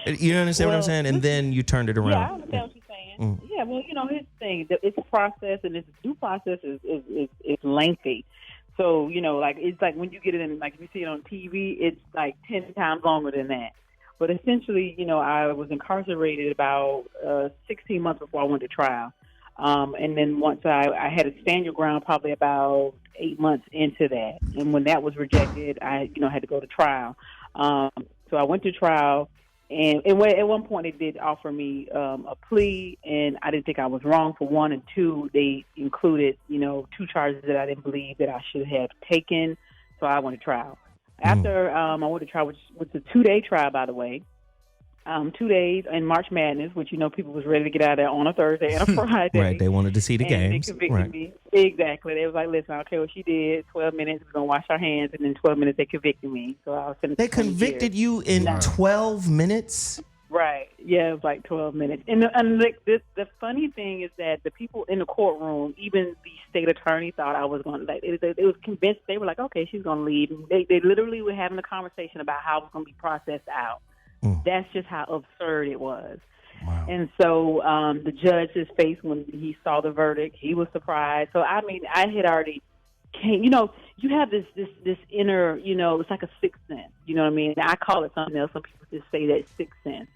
you understand what I'm saying? And then you turned it around. Yeah, I understand what you're saying. Yeah, well, here's the thing. It's a process, and this due process is lengthy. So, it's like when you get it in, like if you see it on TV, it's like 10 times longer than that. But essentially, I was incarcerated about 16 months before I went to trial. And then once I had to stand your ground probably about 8 months into that. And when that was rejected, I, had to go to trial. So I went to trial. And at one point, they did offer me a plea, and I didn't think I was wrong, for one. And two, they included, 2 charges that I didn't believe that I should have taken. So I went to trial. After I went to trial, which was a 2-day trial, by the way, 2 days in March Madness, which, people was ready to get out of there on a Thursday and a Friday. Right, they wanted to see the games. They convicted right. me. Exactly. They was like, listen, I don't care what she did. 12 minutes, we're going to wash our hands. And in 12 minutes, they convicted me. So I was sentenced They to 20 convicted years. you in 12 minutes? Right. Yeah, it was like 12 minutes. And the funny thing is that the people in the courtroom, even the state attorney, thought I was going to, they was convinced. They were like, okay, she's going to leave. And they literally were having a conversation about how it was going to be processed out. That's just how absurd it was. Wow. And so the judge's face when he saw the verdict, he was surprised. So, I had already came, you have this inner, it's like a sixth sense, you know what I mean? I call it something else. Some people just say that sixth sense,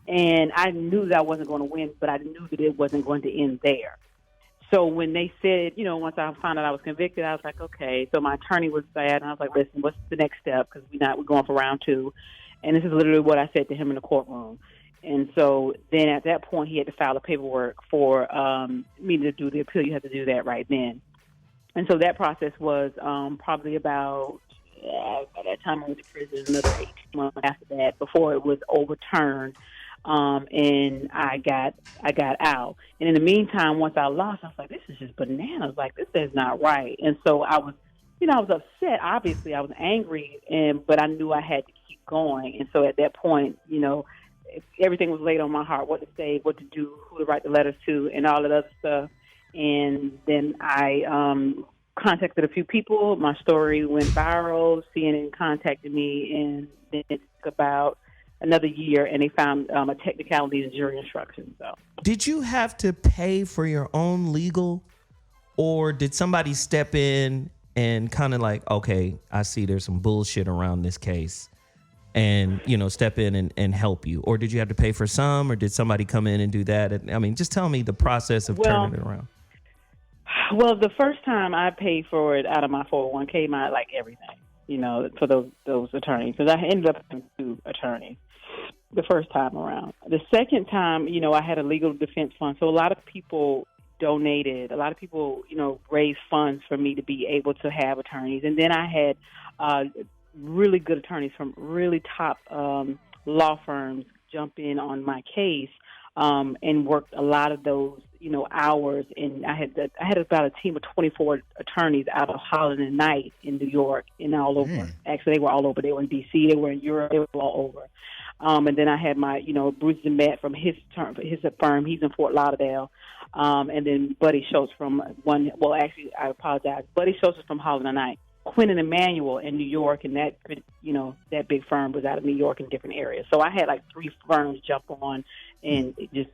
and I knew that I wasn't going to win, but I knew that it wasn't going to end there. So when they said, once I found out I was convicted, I was like, okay. So my attorney was sad, and I was like, listen, what's the next step? Because we're going for round 2. And this is literally what I said to him in the courtroom. And so then at that point, he had to file the paperwork for me to do the appeal. You have to do that right then. And so that process was probably about, by that time I went to prison, another 18 months after that, before it was overturned. And I got out. And in the meantime, once I lost, I was like, this is just bananas. Like, this is not right. And so I was, I was upset. Obviously, I was angry, but I knew I had to keep going. And so at that point, everything was laid on my heart, what to say, what to do, who to write the letters to, and all that other stuff. And then I contacted a few people. My story went viral. CNN contacted me, and then it took about another year, and they found a technicality in jury instructions. So, did you have to pay for your own legal, or did somebody step in and kind of like, okay, I see there's some bullshit around this case, and, step in and help you? Or did you have to pay for some, or did somebody come in and do that? Just tell me the process of turning it around. Well, the first time I paid for it out of my 401k, like everything, for those attorneys, because I ended up with 2 attorneys the first time around. The second time, I had a legal defense fund, so a lot of people donated. A lot of people, raised funds for me to be able to have attorneys. And then I had really good attorneys from really top law firms jump in on my case and worked a lot of those, hours. And I had about a team of 24 attorneys out of Holland and Knight in New York and all over. Actually, they were all over. They were in D.C., they were in Europe, they were all over. And then I had my, Bruce Zemet from his firm. He's in Fort Lauderdale. And then Buddy Schultz from I apologize. Buddy Schultz is from Holland and Knight. Quinn and Emmanuel in New York, and that big firm was out of New York in different areas. So I had like 3 firms jump on and just,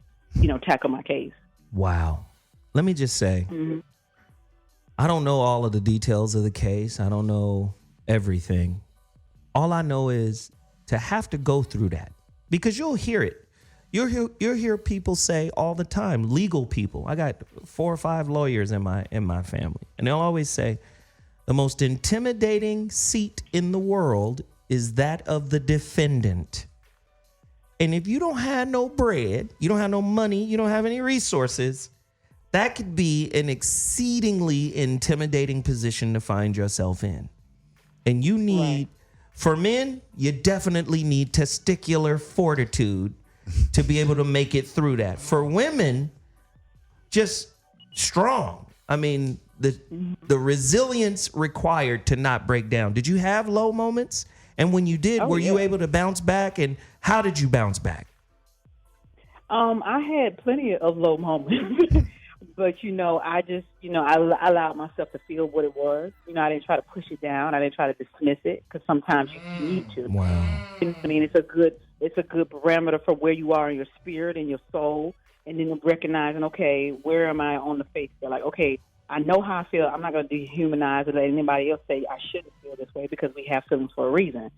tackle my case. Wow. Let me just say, I don't know all of the details of the case. I don't know everything. All I know is to have to go through that, because you'll hear it. You'll hear people say all the time, legal people. I got 4 or 5 lawyers in my family, and they'll always say the most intimidating seat in the world is that of the defendant. And if you don't have no bread, you don't have no money, you don't have any resources, that could be an exceedingly intimidating position to find yourself in. And you need, for men, you definitely need testicular fortitude to be able to make it through that. For women, just strong. The resilience required to not break down. Did you have low moments? And when you did, were you able to bounce back? And how did you bounce back? I had plenty of low moments, but I just, I allowed myself to feel what it was. I didn't try to push it down. I didn't try to dismiss it, because sometimes you need to. Wow. It's a good parameter for where you are in your spirit and your soul, and then recognizing, okay, where am I on the face scale? Like, okay, I know how I feel. I'm not going to dehumanize or let anybody else say I shouldn't feel this way, because we have feelings for a reason.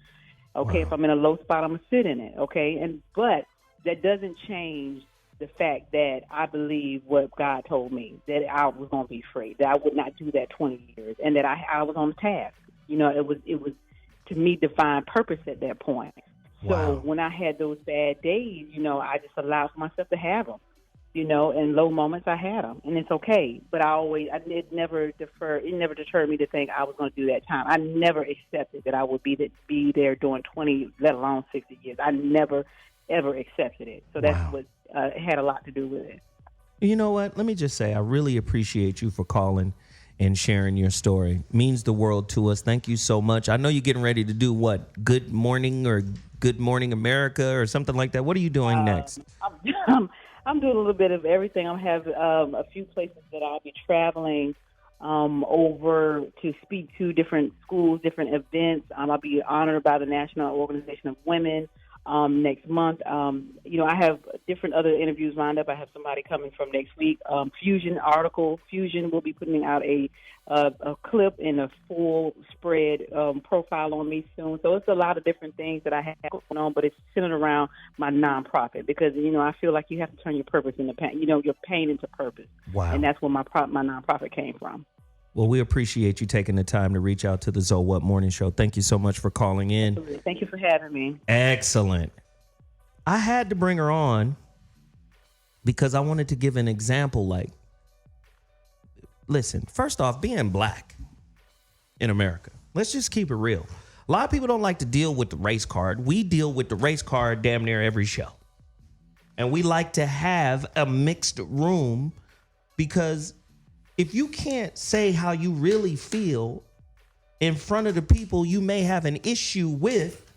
Okay, If I'm in a low spot, I'm going to sit in it. Okay, but that doesn't change the fact that I believe what God told me, that I was going to be free, that I would not do that 20 years, and that I was on the task. It was to me divine purpose at that point. So when I had those bad days, I just allowed myself to have them. In low moments I had them, and it's okay. But it never deterred me to think I was going to do that time. I never accepted that I would be there doing 20, let alone 60 years. I never ever accepted it. So that's what had a lot to do with it. You know what? Let me just say, I really appreciate you for calling and sharing your story. It means the world to us. Thank you so much. I know you're getting ready to do what? Good Morning or Good Morning America or something like that. What are you doing next? I'm doing a little bit of everything. I have a few places that I'll be traveling over to speak to, different schools, different events. I'll be honored by the National Organization of Women next month. I have different other interviews lined up. I have somebody coming from next week. Fusion will be putting out a clip and a full spread profile on me soon. So it's a lot of different things that I have going on, but it's centered around my nonprofit because, I feel like you have to turn your purpose into pain, your pain into purpose. Wow. And that's where my nonprofit came from. Well, we appreciate you taking the time to reach out to the So What Morning Show. Thank you so much for calling in. Absolutely. Thank you for having me. Excellent. I had to bring her on because I wanted to give an example. Listen, first off, being black in America, let's just keep it real. A lot of people don't like to deal with the race card. We deal with the race card damn near every show. And we like to have a mixed room because if you can't say how you really feel in front of the people you may have an issue with,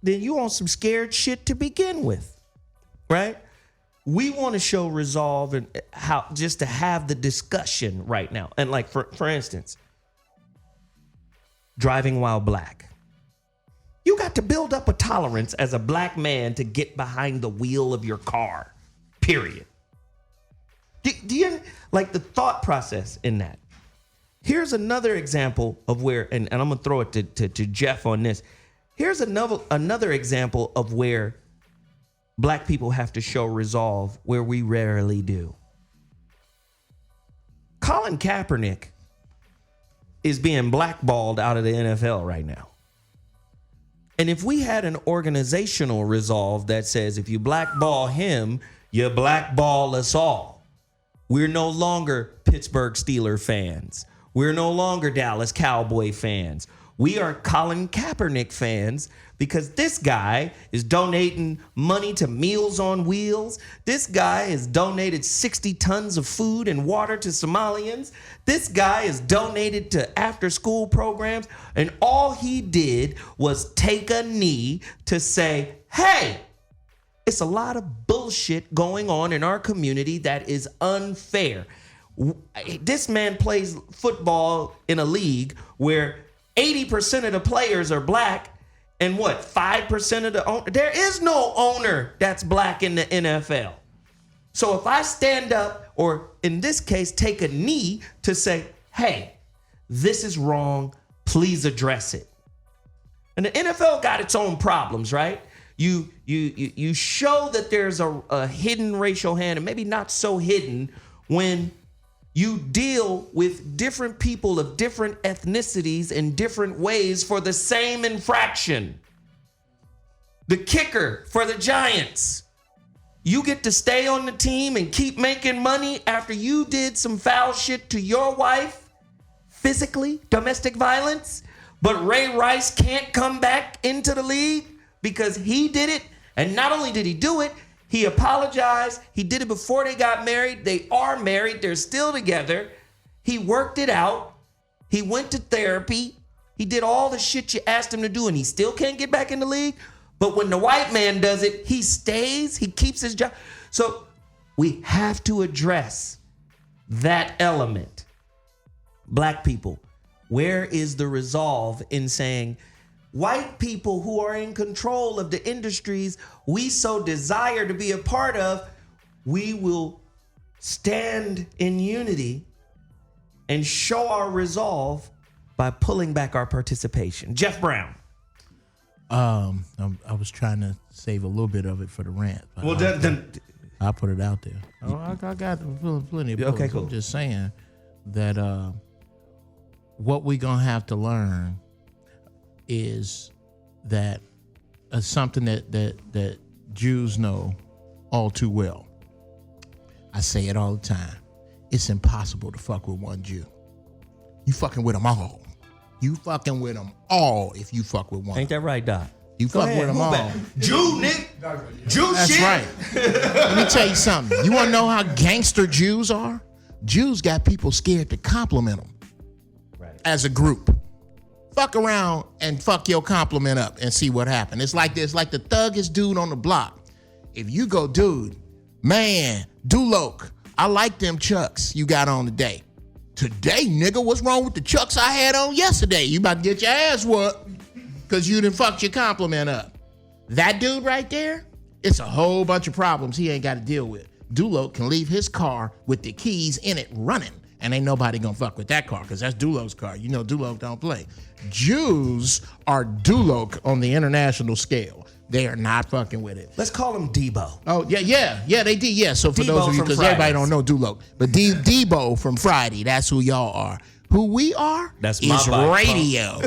then you on some scared shit to begin with, right? We want to show resolve and how just to have the discussion right now. And for instance, driving while black. You got to build up a tolerance as a black man to get behind the wheel of your car, period. Do you like the thought process in that? Here's another example of where, and I'm going to throw it to Jeff on this. Here's another example of where black people have to show resolve where we rarely do. Colin Kaepernick is being blackballed out of the NFL right now. And if we had an organizational resolve that says if you blackball him, you blackball us all. We're no longer Pittsburgh Steelers fans. We're no longer Dallas Cowboy fans. We are Colin Kaepernick fans because this guy is donating money to Meals on Wheels. This guy has donated 60 tons of food and water to Somalians. This guy has donated to after-school programs. And all he did was take a knee to say, hey, it's a lot of bullshit going on in our community that is unfair. This man plays football in a league where 80% of the players are black and 5% of the owner. There is no owner that's black in the NFL. So if I stand up, or in this case, take a knee to say, hey, this is wrong, please address it. And the NFL got its own problems, right? You show that there's a hidden racial hand, and maybe not so hidden, when you deal with different people of different ethnicities in different ways for the same infraction. The kicker for the Giants, you get to stay on the team and keep making money after you did some foul shit to your wife, physically, domestic violence, but Ray Rice can't come back into the league because he did it. And not only did he do it, he apologized. He did it before they got married. They are married. They're still together. He worked it out. He went to therapy. He did all the shit you asked him to do, and he still can't get back in the league. But when the white man does it, he stays. He keeps his job. So we have to address that element. Black people, where is the resolve in saying, white people who are in control of the industries we so desire to be a part of, we will stand in unity and show our resolve by pulling back our participation. Jeff Brown. I was trying to save a little bit of it for the rant. Well, then I'll put it out there. Oh, I got plenty of bullets. Okay, cool. I'm just saying that what we're going to have to learn is that something that Jews know all too well. I say it all the time. It's impossible to fuck with one Jew. You fucking with them all. You fucking with them all if you fuck with one. Ain't that right, Doc? You fuck with them all. Jew, Nick. Jew That's shit. right. Let me tell you something. You want to know how gangster Jews are? Jews got people scared to compliment them as a group. Fuck around and fuck your compliment up and see what happens. It's like this, like the thuggest dude on the block. If you go, dude, man, Duloc, I like them chucks you got on today. Today, nigga, what's wrong with the chucks I had on yesterday? You about to get your ass whooped because you done fucked your compliment up. That dude right there, it's a whole bunch of problems he ain't got to deal with. Duloc can leave his car with the keys in it running, and ain't nobody gonna fuck with that car because that's Duloc's car. You know Duloc don't play. Jews are Duloc on the international scale. They are not fucking with it. Let's call him Debo. Oh, yeah, they did. Yeah, so for Debo those of you, from because everybody Fridays. don't know Duloc, but Debo from Friday, that's who y'all are. Who we are That's my is bike, radio.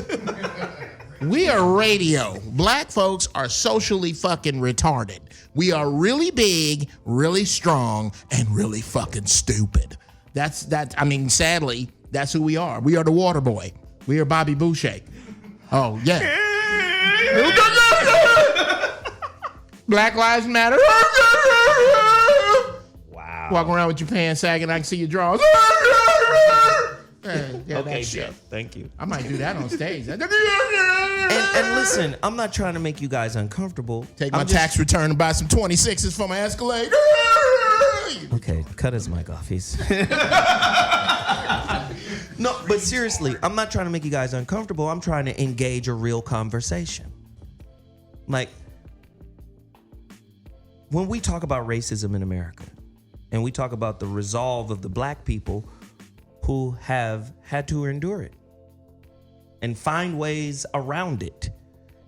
We are radio. Black folks are socially fucking retarded. We are really big, really strong, and really fucking stupid. I mean, sadly, that's who we are. We are the water boy. We are Bobby Boucher. Oh, yeah. Black Lives Matter. Wow. Walk around with your pants sagging, I can see your drawers. Yeah, Okay, that shit. Jeff. Thank you. I might do that on stage. And listen, I'm not trying to make you guys uncomfortable. Take my I'm just- tax return and buy some 26s for my Escalade. Okay, cut his mic off. He's No, but seriously, I'm not trying to make you guys uncomfortable. I'm trying to engage a real conversation. Like, when we talk about racism in America, and we talk about the resolve of the black people who have had to endure it and find ways around it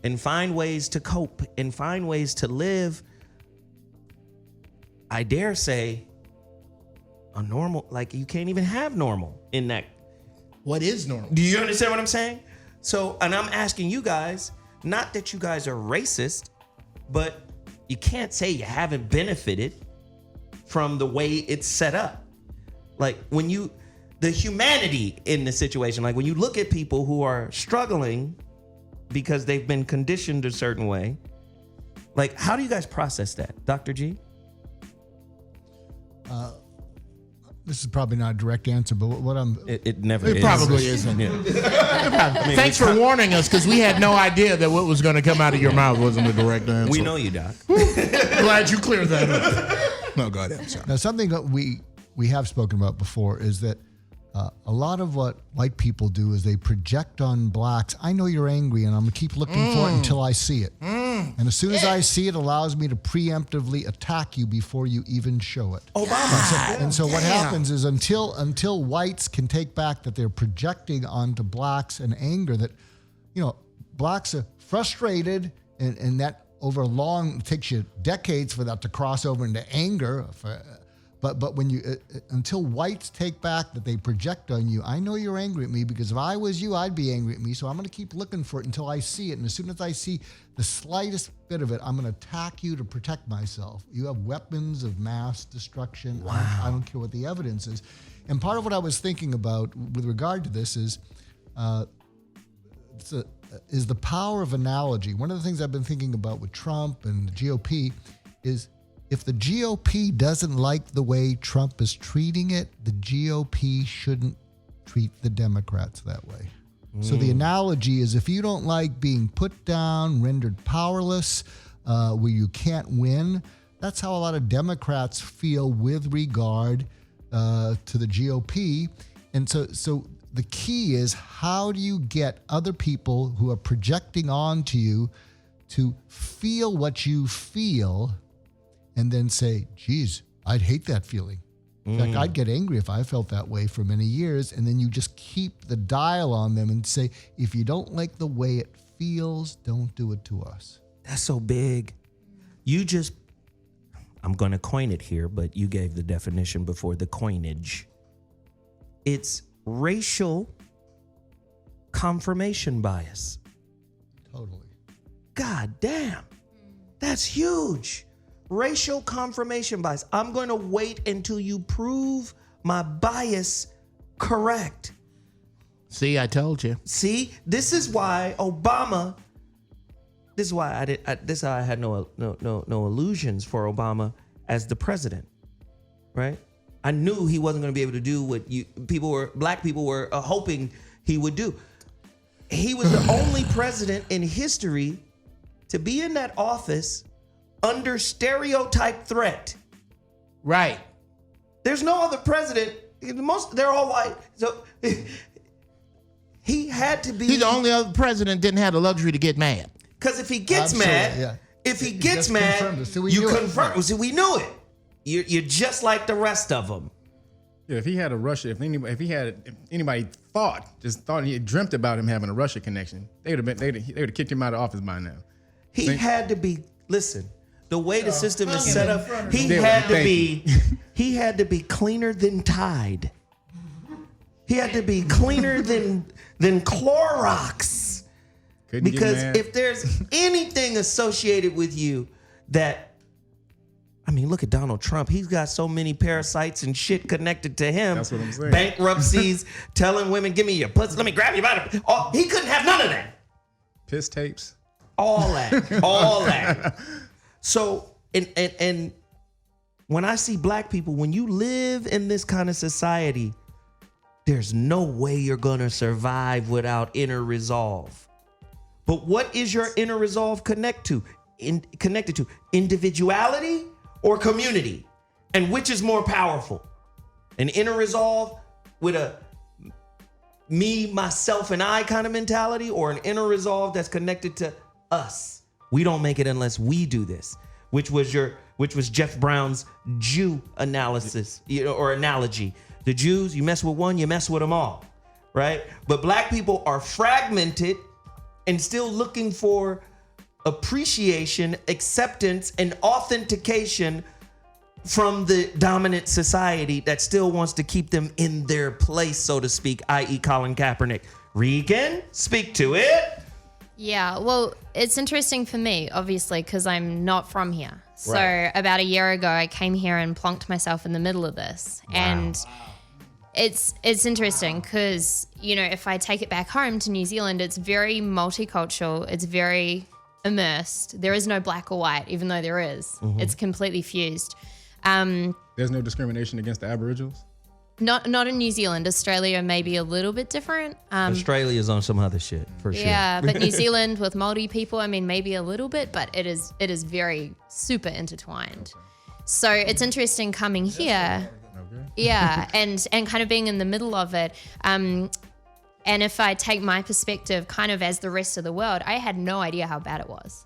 and find ways to cope and find ways to live, I dare say, a normal, like you can't even have normal in that. What is normal? Do you understand what I'm saying? So, and I'm asking you guys, not that you guys are racist, but you can't say you haven't benefited from the way it's set up. Like the humanity in the situation, like when you look at people who are struggling because they've been conditioned a certain way, like how do you guys process that, Dr. G? This is probably not a direct answer, but what I'm... It never It is. probably isn't. Thanks for warning us, because we had no idea that what was going to come out of your mouth wasn't a direct answer. We know you, Doc. Glad you cleared that up. No, go ahead. I'm sorry. Now, something that we have spoken about before is that a lot of what white people do is they project on blacks. I know you're angry, and I'm going to keep looking for it until I see it. And as soon as I see it, allows me to preemptively attack you before you even show it. Obama. And so what happens is until whites can take back that they're projecting onto blacks and anger, that, you know, blacks are frustrated, and that it takes you decades for that to cross over into anger. But when you until whites take back that they project on you, I know you're angry at me, because if I was you, I'd be angry at me. So I'm going to keep looking for it until I see it. And as soon as I see the slightest bit of it, I'm going to attack you to protect myself. You have weapons of mass destruction. Wow. I don't care what the evidence is. And part of what I was thinking about with regard to this is the power of analogy. One of the things I've been thinking about with Trump and the GOP is, if the GOP doesn't like the way Trump is treating it, the GOP shouldn't treat the Democrats that way. So the analogy is, if you don't like being put down, rendered powerless, where you can't win, that's how a lot of Democrats feel with regard to the GOP. And so the key is, how do you get other people who are projecting onto you to feel what you feel, and then say, geez, I'd hate that feeling. In fact, I'd get angry if I felt that way for many years. And then you just keep the dial on them and say, if you don't like the way it feels, don't do it to us. That's so big. I'm going to coin it here, but you gave the definition before the coinage. It's racial confirmation bias. Totally. God damn. That's huge. Racial confirmation bias. I'm going to wait until you prove my bias correct. See, I told you. See, this is why Obama this is why this is how I had no illusions for Obama as the president, right? I knew he wasn't going to be able to do what black people were hoping he would do. He was the only president in history to be in that office under stereotype threat. Right. There's no other president. They're all white. So he had to be. He's the only other president didn't have the luxury to get mad. Because if he gets mad, you confirm. See, we knew it. You're just like the rest of them. Yeah, if he had a Russia, if anybody thought he had dreamt about him having a Russia connection, they would have kicked him out of office by now. He had to be. Listen, the way the system is set up, he had to be cleaner than Tide. He had to be cleaner than Clorox. Because if there's anything associated with you that, I mean, look at Donald Trump. He's got so many parasites and shit connected to him. That's what I'm saying. Bankruptcies, telling women, give me your pussy, let me grab you by the... Oh, he couldn't have none of that. Piss tapes. All that. So, and when I see black people, when you live in this kind of society, there's no way you're going to survive without inner resolve. But what is your inner resolve connected to? Individuality or community? And which is more powerful? An inner resolve with a me, myself, and I kind of mentality, or an inner resolve that's connected to us? We don't make it unless we do this, which was Jeff Brown's Jew analysis, or analogy. The Jews, you mess with one, you mess with them all, right? But black people are fragmented and still looking for appreciation, acceptance, and authentication from the dominant society that still wants to keep them in their place, so to speak, i.e. Colin Kaepernick. Regan, speak to it. Yeah, well, it's interesting for me, obviously, because I'm not from here. So Right. about a year ago, I came here and plonked myself in the middle of this. Wow. And it's interesting because, if I take it back home to New Zealand, it's very multicultural. It's very immersed. There is no black or white, even though there is. Mm-hmm. It's completely fused. There's no discrimination against the Aboriginals? Not in New Zealand. Australia may be a little bit different. Australia's on some other shit, for sure. Yeah, but New Zealand with Māori people, I mean, maybe a little bit, but it is very super intertwined. So it's interesting coming here. Yeah, and kind of being in the middle of it. And if I take my perspective kind of as the rest of the world, I had no idea how bad it was.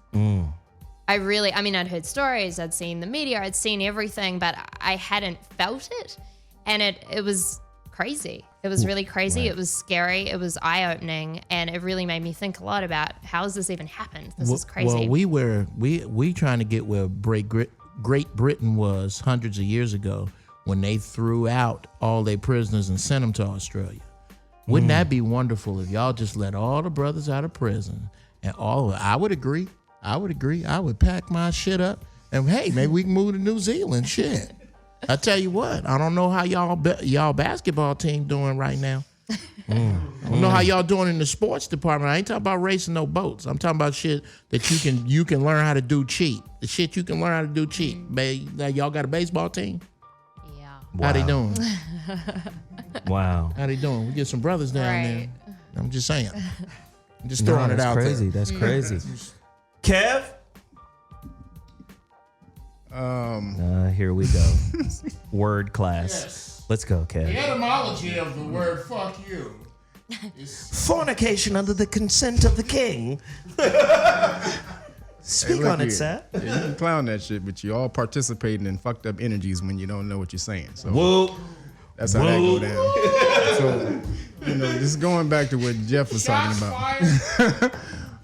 I'd heard stories, I'd seen the media, I'd seen everything, but I hadn't felt it. And it was crazy. It was really crazy. Right. It was scary. It was eye-opening. And it really made me think a lot about how has this even happened? This is crazy. Well, we trying to get where Great Britain was hundreds of years ago when they threw out all their prisoners and sent them to Australia. Wouldn't that be wonderful if y'all just let all the brothers out of prison and all of it? I would agree. I would pack my shit up and hey, maybe we can move to New Zealand. Shit. I tell you what, I don't know how y'all basketball team doing right now. I don't know how y'all doing in the sports department. I ain't talking about racing no boats. I'm talking about shit that you can learn how to do cheap. The shit you can learn how to do cheap. Y'all got a baseball team? Yeah. Wow. How they doing? Wow. How they doing? We get some brothers down there. I'm just saying. I'm just throwing it out crazy. there. That's crazy. Kev? Here we go. Word class. Yes. Let's go, Kev. The etymology of the word fuck you is fornication under the consent of the king. Speak on it, Seth. Yeah, you can clown that shit, but you all participating in fucked up energies when you don't know what you're saying. So whoa. That's how that go down. So, just going back to what Jeff was talking about.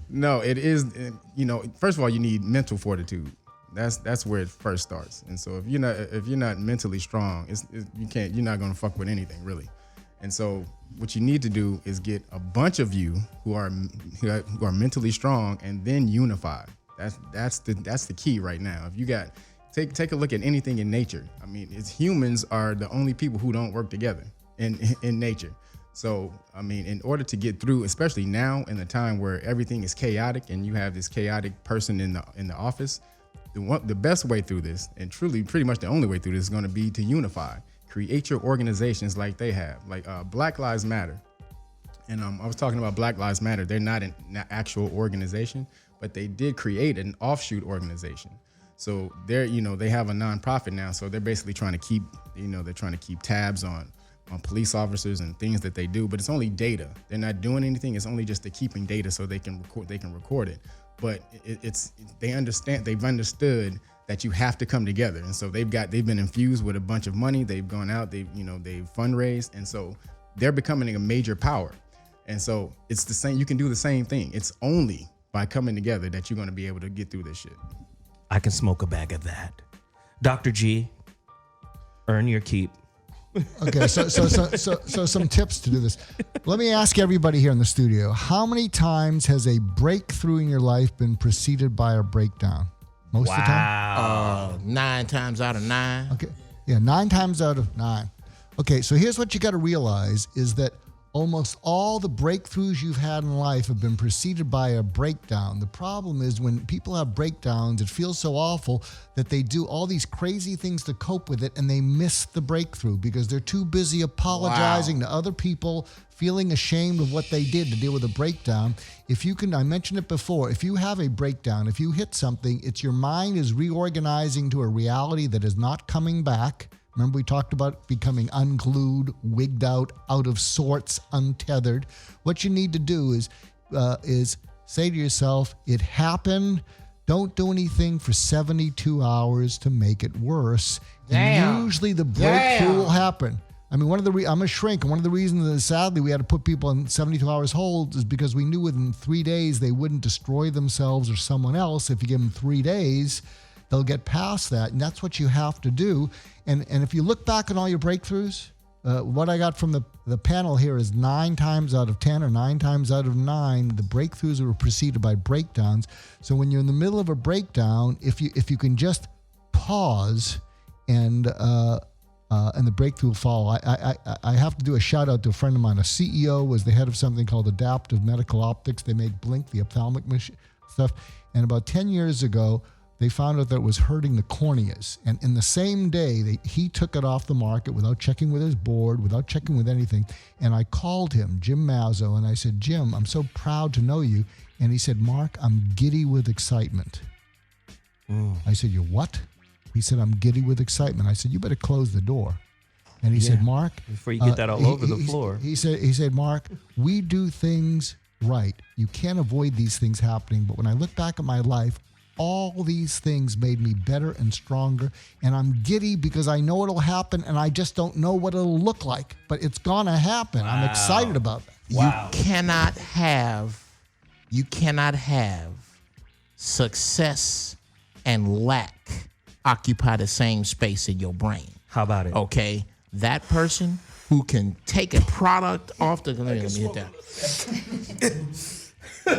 No, it is, first of all, you need mental fortitude. That's where it first starts. And so if you're not mentally strong, you're not gonna fuck with anything really. And so what you need to do is get a bunch of you who are mentally strong and then unify. That's the key right now. If you got take a look at anything in nature. I mean, humans are the only people who don't work together in nature. So, I mean, in order to get through, especially now in the time where everything is chaotic and you have this chaotic person in the office, the best way through this, and truly pretty much the only way through this, is going to be to unify. Create your organizations like they have, like Black Lives Matter. And I was talking about Black Lives Matter. They're not an actual organization, but they did create an offshoot organization. So they have a nonprofit now. So they're basically trying to keep, they're trying to keep tabs on police officers and things that they do, but it's only data. They're not doing anything. It's only just the keeping data so they can record it. But they've understood that you have to come together. And so they've been infused with a bunch of money. They've gone out, they've fundraised. And so they're becoming a major power. And so it's the same, you can do the same thing. It's only by coming together that you're going to be able to get through this shit. I can smoke a bag of that. Dr. G, earn your keep. Okay, so some tips to do this. Let me ask everybody here in the studio, how many times has a breakthrough in your life been preceded by a breakdown? Most of the time? 9 times out of 9. Okay, yeah, 9 times out of 9. Okay, so here's what you got to realize is that almost all the breakthroughs you've had in life have been preceded by a breakdown. The problem is when people have breakdowns, it feels so awful that they do all these crazy things to cope with it and they miss the breakthrough because they're too busy apologizing to other people, feeling ashamed of what they did to deal with a breakdown. I mentioned it before, if you have a breakdown, if you hit something, it's your mind is reorganizing to a reality that is not coming back. Remember we talked about becoming unglued, wigged out of sorts, untethered. What you need to do is say to yourself, it happened. Don't do anything for 72 hours to make it worse. And usually the breakthrough will happen. I mean, I'm a shrink, and one of the reasons that sadly we had to put people in 72 hours hold is because we knew within 3 days they wouldn't destroy themselves or someone else. If you give them 3 days, they'll get past that, and that's what you have to do. And if you look back on all your breakthroughs, what I got from the panel here is 9 times out of 10 or 9 times out of 9, the breakthroughs were preceded by breakdowns. So when you're in the middle of a breakdown, if you can just pause and the breakthrough will follow. I have to do a shout out to a friend of mine. A CEO was the head of something called Adaptive Medical Optics. They make Blink, the ophthalmic stuff. And about 10 years ago, they found out that it was hurting the corneas. And in the same day, he took it off the market without checking with his board, without checking with anything. And I called him, Jim Mazzo, and I said, Jim, I'm so proud to know you. And he said, Mark, I'm giddy with excitement. I said, you're what? He said, I'm giddy with excitement. I said, you better close the door. And he said, Mark. Before you get that all over the floor. He said, Mark, we do things right. You can't avoid these things happening. But when I look back at my life, all these things made me better and stronger, and I'm giddy because I know it'll happen, and I just don't know what it'll look like, but it's gonna happen. Wow. I'm excited about that. Wow. You cannot have success and lack occupy the same space in your brain. How about it? Okay, that person who can take a product off the... Let me hit that.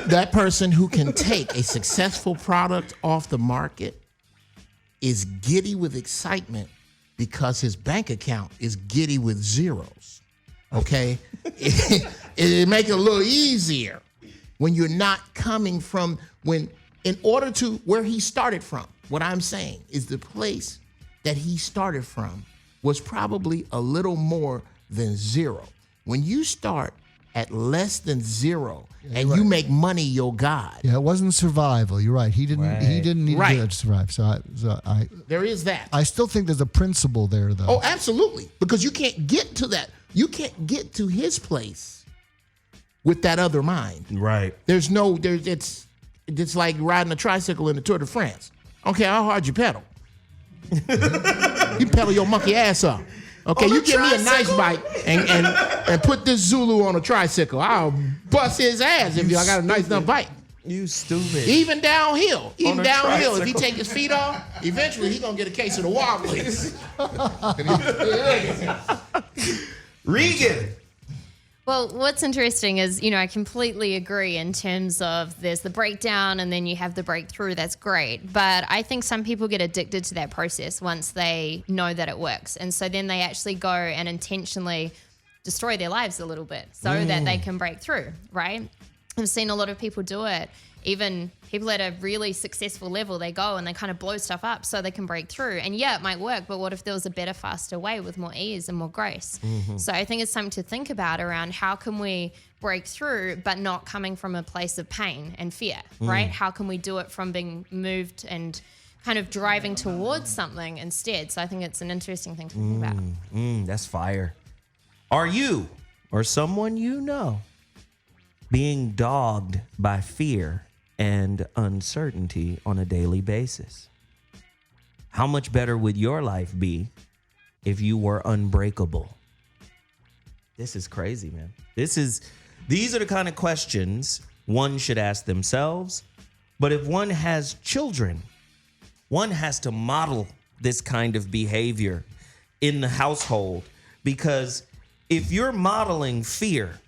That person who can take a successful product off the market is giddy with excitement because his bank account is giddy with zeros. Okay? it make it a little easier when you're not coming from in order to where he started from. What I'm saying is the place that he started from was probably a little more than zero. When you start at less than zero, and you make money your God. Yeah, it wasn't survival. You're right. He didn't need to do that to survive. So there is that. I still think there's a principle there, though. Oh, absolutely. Because you can't get to that. You can't get to his place with that other mind. Right. It's like riding a tricycle in the Tour de France. I don't care how hard you pedal. You pedal your monkey ass up. Okay, you give me a nice bike and put this Zulu on a tricycle. I'll bust his ass if I got a nice enough bike. You stupid. Even downhill. If he take his feet off, eventually he gonna get a case of the wobblies. Regan. Well, what's interesting is, I completely agree in terms of there's the breakdown and then you have the breakthrough. That's great. But I think some people get addicted to that process once they know that it works. And so then they actually go and intentionally destroy their lives a little bit so that they can break through, right? I've seen a lot of people do it. Even people at a really successful level, they go and they kind of blow stuff up so they can break through. And yeah, it might work, but what if there was a better, faster way with more ease and more grace? So I think it's something to think about around how can we break through, but not coming from a place of pain and fear, right? How can we do it from being moved and kind of driving towards something instead? So I think it's an interesting thing to think about. That's fire. Are you or someone you know being dogged by fear and uncertainty on a daily basis? How much better would your life be if you were unbreakable? This is crazy, man. These are the kind of questions one should ask themselves. But if one has children, one has to model this kind of behavior in the household, because if you're modeling fear,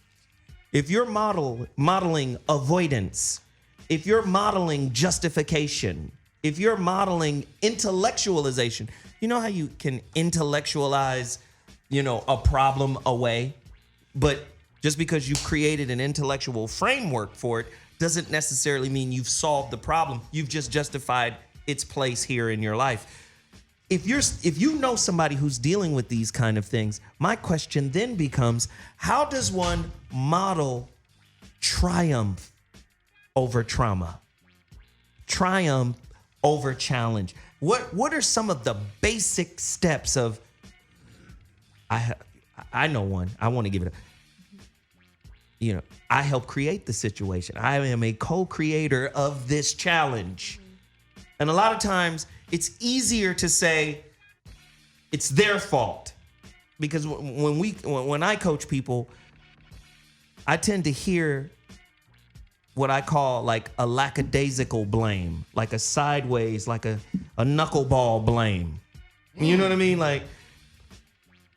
if you're modeling avoidance, if you're modeling justification, if you're modeling intellectualization, you know how you can intellectualize, a problem away, but just because you've created an intellectual framework for it doesn't necessarily mean you've solved the problem. You've just justified its place here in your life. If you know somebody who's dealing with these kind of things, my question then becomes, how does one model triumph over trauma? Triumph over challenge? What are some of the basic steps of, I know one, I want to give it I help create the situation. I am a co-creator of this challenge. And a lot of times it's easier to say it's their fault, because when I coach people, I tend to hear what I call like a lackadaisical blame, like a sideways, like a knuckleball blame. You know what I mean? Like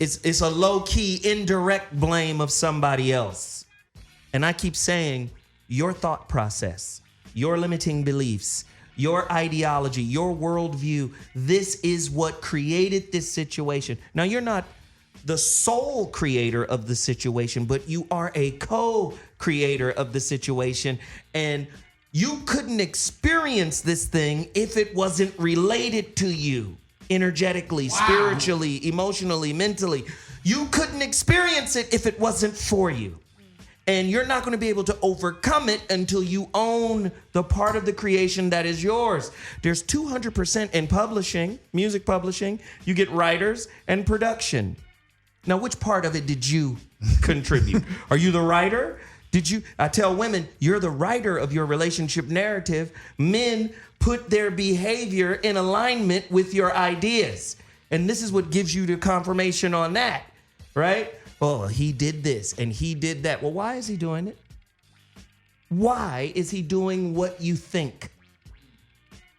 it's a low-key, indirect blame of somebody else. And I keep saying, your thought process, your limiting beliefs, your ideology, your worldview, this is what created this situation. Now, you're not the sole creator of the situation, but you are a co-creator of the situation. And you couldn't experience this thing if it wasn't related to you energetically, spiritually, emotionally, mentally. You couldn't experience it if it wasn't for you. And you're not going to be able to overcome it until you own the part of the creation that is yours. There's 200% in publishing, music publishing. You get writers and production. Now, which part of it did you contribute? Are you the writer? I tell women, you're the writer of your relationship narrative. Men put their behavior in alignment with your ideas. And this is what gives you the confirmation on that, right? Oh, he did this and he did that. Well, why is he doing it? Why is he doing what you think?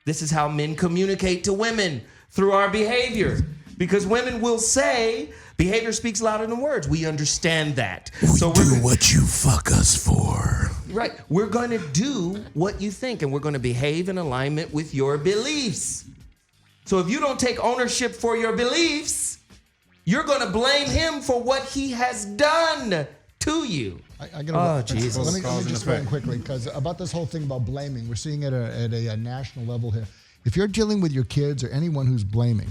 This is how men communicate to women, through our behavior. Because women will say, behavior speaks louder than words. We understand that. We're do what you fuck us for. Right. We're going to do what you think, and we're going to behave in alignment with your beliefs. So if you don't take ownership for your beliefs, you're going to blame him for what he has done to you. Jesus. Let me just go in quickly, because about this whole thing about blaming, we're seeing it at a national level here. If you're dealing with your kids or anyone who's blaming,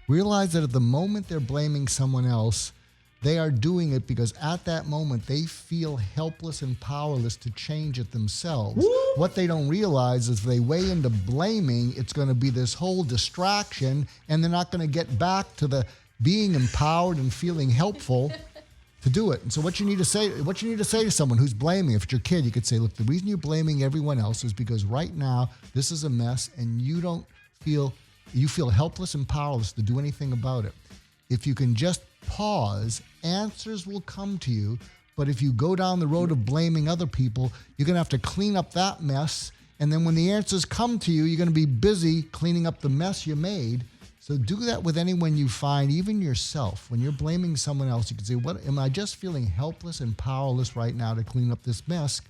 realize that at the moment they're blaming someone else, they are doing it because at that moment they feel helpless and powerless to change it themselves. Woo! What they don't realize is if they weigh into blaming, it's going to be this whole distraction, and they're not going to get back to the being empowered and feeling helpful to do it. And so what you need to say to someone who's blaming, if it's your kid, you could say, look, the reason you're blaming everyone else is because right now this is a mess and you feel helpless and powerless to do anything about it. If you can just pause, answers will come to you. But if you go down the road of blaming other people, you're going to have to clean up that mess. And then when the answers come to you, you're going to be busy cleaning up the mess you made. So do that with anyone you find, even yourself. When you're blaming someone else, you can say, "What am I just feeling helpless and powerless right now to clean up this mess?"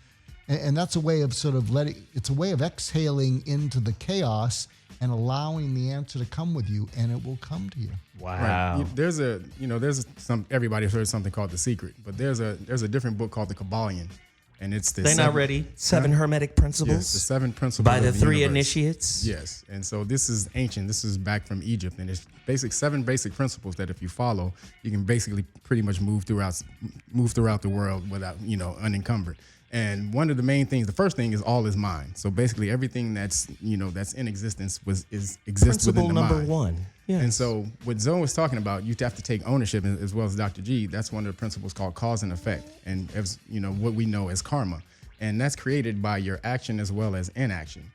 And that's a way of sort of it's a way of exhaling into the chaos and allowing the answer to come with you, and it will come to you. Wow. Right. There's everybody's heard something called The Secret, but there's a different book called The Kabbalion. And it's They're not ready. 7 Hermetic Principles. Yes, the 7 principles by the of 3 universe. initiates. Yes, and so this is ancient. This is back from Egypt, and it's 7 basic principles that if you follow, you can basically pretty much move throughout the world without unencumbered. And one of the main things, the first thing is all is mind. So basically, everything that's in existence exists Principle within the number mind. 1. Yes. And so what Zoe was talking about, you have to take ownership, as well as Dr. G. That's one of the principles called cause and effect, and as what we know as karma. And that's created by your action as well as inaction.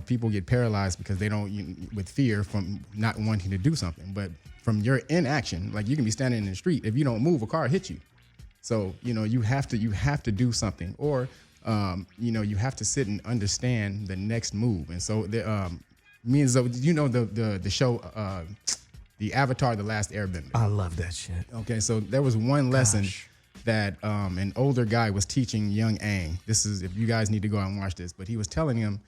People get paralyzed because they don't, with fear from not wanting to do something. But from your inaction, like you can be standing in the street, if you don't move, a car hits you. So you have to do something, or you have to sit and understand the next move. And so me and Zoe, the show, the Avatar: The Last Airbender. I love that shit. Okay, so there was one lesson that an older guy was teaching young Aang. This is, if you guys need to go out and watch this, but he was telling him,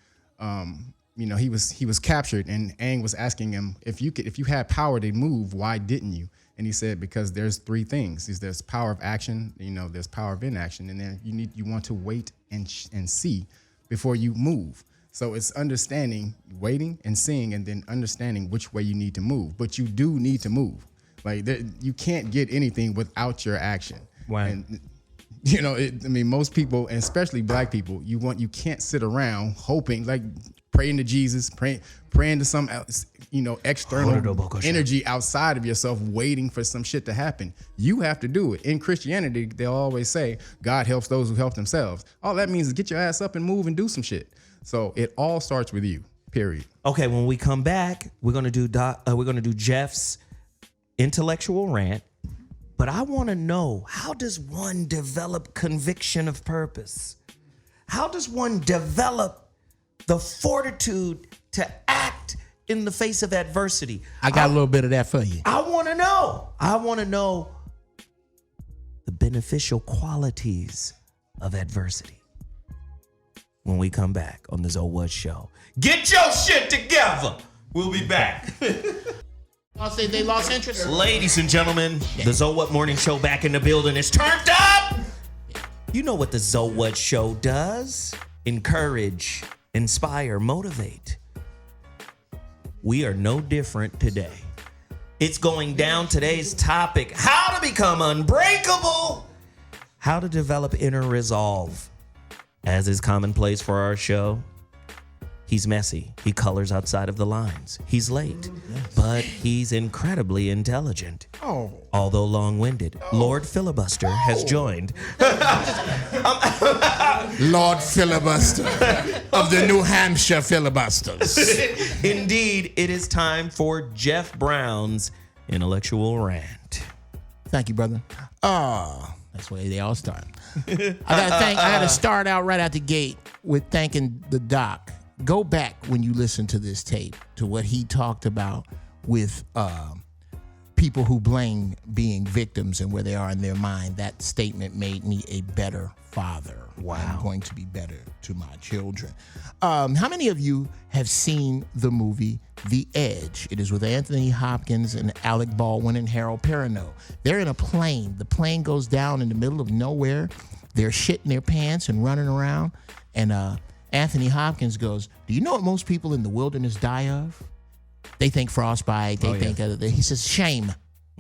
he was captured, and Aang was asking him, if you had power to move, why didn't you? And he said, because there's 3 things. There's power of action, there's power of inaction, and then you want to wait and see before you move. So it's understanding, waiting and seeing, and then understanding which way you need to move. But you do need to move. Like you can't get anything without your action. Wow. And most people, and especially black people, you can't sit around hoping, like praying to Jesus, praying to some external energy outside of yourself, waiting for some shit to happen. You have to do it. In Christianity, they'll always say God helps those who help themselves. All that means is get your ass up and move and do some shit. So it all starts with you. Period. Okay, when we come back, we're gonna do Jeff's intellectual rant. But I want to know, how does one develop conviction of purpose? How does one develop the fortitude to act in the face of adversity? I got a little bit of that for you. I want to know. I want to know the beneficial qualities of adversity. When we come back on the ZOWHAT Show. Get your shit together. We'll be back. They lost interest. Ladies and gentlemen, the ZOWHAT Morning Show back in the building is turned up. You know what the ZOWHAT Show does. Encourage, inspire, motivate. We are no different today. It's going down. Today's topic: how to become unbreakable. How to develop inner resolve. As is commonplace for our show, he's messy. He colors outside of the lines. He's late, but he's incredibly intelligent. Oh. Although long-winded. Lord Filibuster has joined. Lord Filibuster of the New Hampshire Filibusters. Indeed, it is time for Jeff Brown's intellectual rant. Thank you, brother. That's the way they all start. I gotta start out right out the gate with thanking the doc. Go back when you listen to this tape to what he talked about with people who blame being victims and where they are in their mind. That statement made me a better father. Wow. I'm going to be better to my children. How many of you have seen the movie The Edge? It is with Anthony Hopkins and Alec Baldwin and Harold Perrineau. They're in a plane. The plane goes down in the middle of nowhere. They're shitting their pants and running around. And Anthony Hopkins goes, do you know what most people in the wilderness die of? They think frostbite. They think he says shame.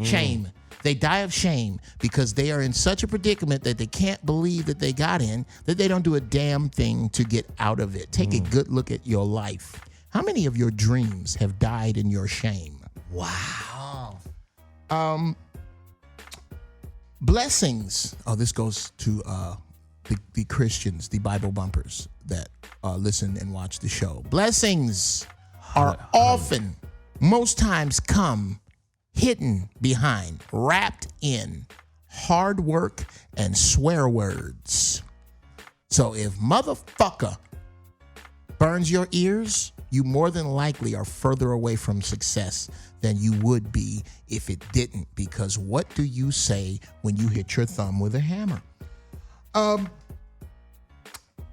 Shame. They die of shame because they are in such a predicament that they can't believe that they got in, that they don't do a damn thing to get out of it. Take a good look at your life. How many of your dreams have died in your shame? Wow. Blessings. Oh, this goes to the Christians, the Bible bumpers that listen and watch the show. Blessings are often, most times, come hidden behind, wrapped in hard work and swear words. So if motherfucker burns your ears, you more than likely are further away from success than you would be if it didn't, because what do you say when you hit your thumb with a hammer?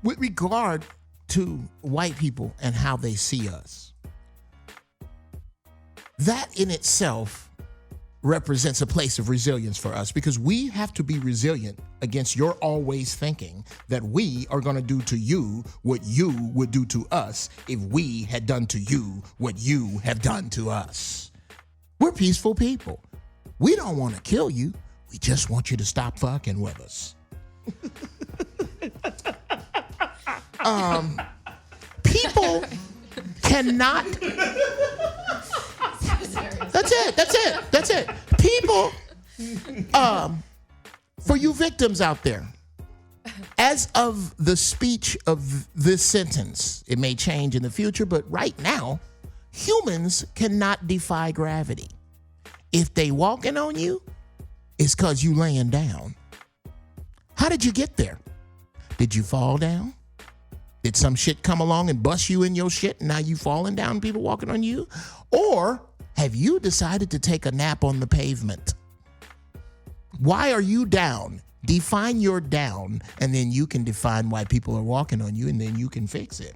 with regard to white people and how they see us, that in itself represents a place of resilience for us, because we have to be resilient against your always thinking that we are going to do to you what you would do to us if we had done to you what you have done to us. We're peaceful people. We don't want to kill you. We just want you to stop fucking with us. People cannot. That's it. People, for you victims out there, as of the speech of this sentence, it may change in the future, but right now, humans cannot defy gravity. If they walking on you, it's because you laying down. How did you get there? Did you fall down? Did some shit come along and bust you in your shit and now you falling down, people walking on you? Or have you decided to take a nap on the pavement? Why are you down? Define your down, and then you can define why people are walking on you, and then you can fix it.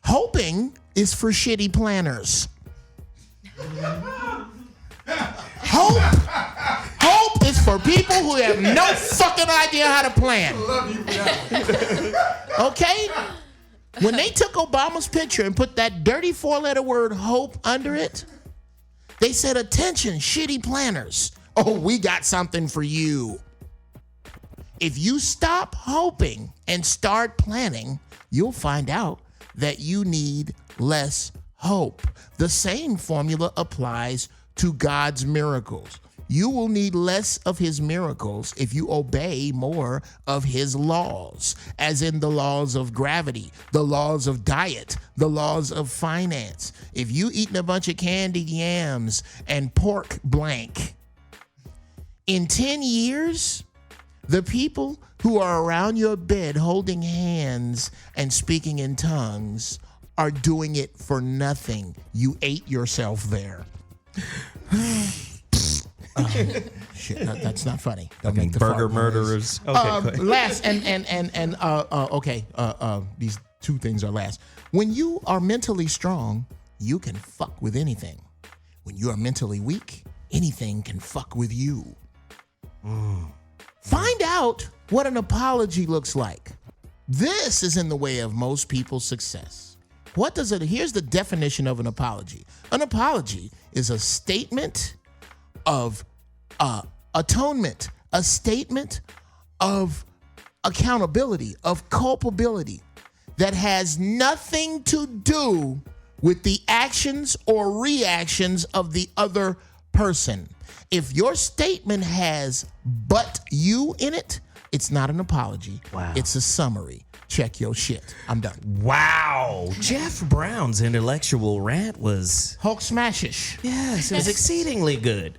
Hoping is for shitty planners. Hope is for people who have no fucking idea how to plan. Okay? When they took Obama's picture and put that dirty 4-letter word hope under it, they said, attention, shitty planners. Oh, we got something for you. If you stop hoping and start planning, you'll find out that you need less hope. The same formula applies to God's miracles. You will need less of his miracles if you obey more of his laws, as in the laws of gravity, the laws of diet, the laws of finance. If you eating a bunch of candied yams and pork blank, in 10 years, the people who are around your bed holding hands and speaking in tongues are doing it for nothing. You ate yourself there. Shit, that's not funny. Don't make the burger murderers. Okay, last these two things are last. When you are mentally strong, you can fuck with anything. When you are mentally weak, anything can fuck with you. Find out what an apology looks like. This is in the way of most people's success. Here's the definition of an apology. An apology is a statement of atonement, a statement of accountability, of culpability that has nothing to do with the actions or reactions of the other person. If your statement has "but you" in it, it's not an apology. Wow. It's a summary. Check your shit. I'm done. Wow. Jeff Brown's intellectual rant was Hulk smashish. Yes, it was exceedingly good.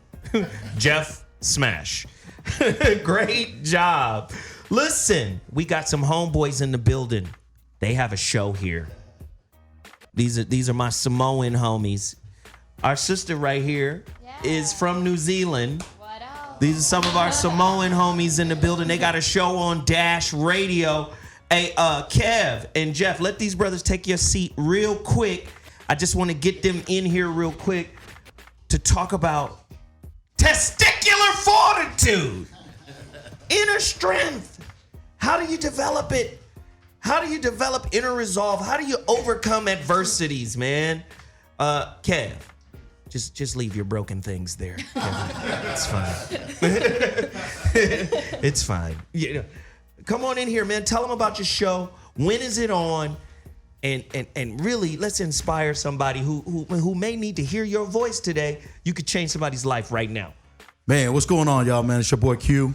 Jeff Smash. Great job. Listen, we got some homeboys in the building. They have a show here. These are my Samoan homies. Our sister right here is from New Zealand. What up? These are some of our Samoan homies in the building. They got a show on Dash Radio. Hey, Kev and Jeff, let these brothers take your seat real quick. I just want to get them in here real quick to talk about testicular fortitude, inner strength. How do you develop it? How do you develop inner resolve? How do you overcome adversities, man? Kev, just leave your broken things there. It's fine. It's fine. You know, come on in here, man. Tell them about your show. When is it on? And really, let's inspire somebody who may need to hear your voice today. You could change somebody's life right now. Man, what's going on, y'all, man? It's your boy Q,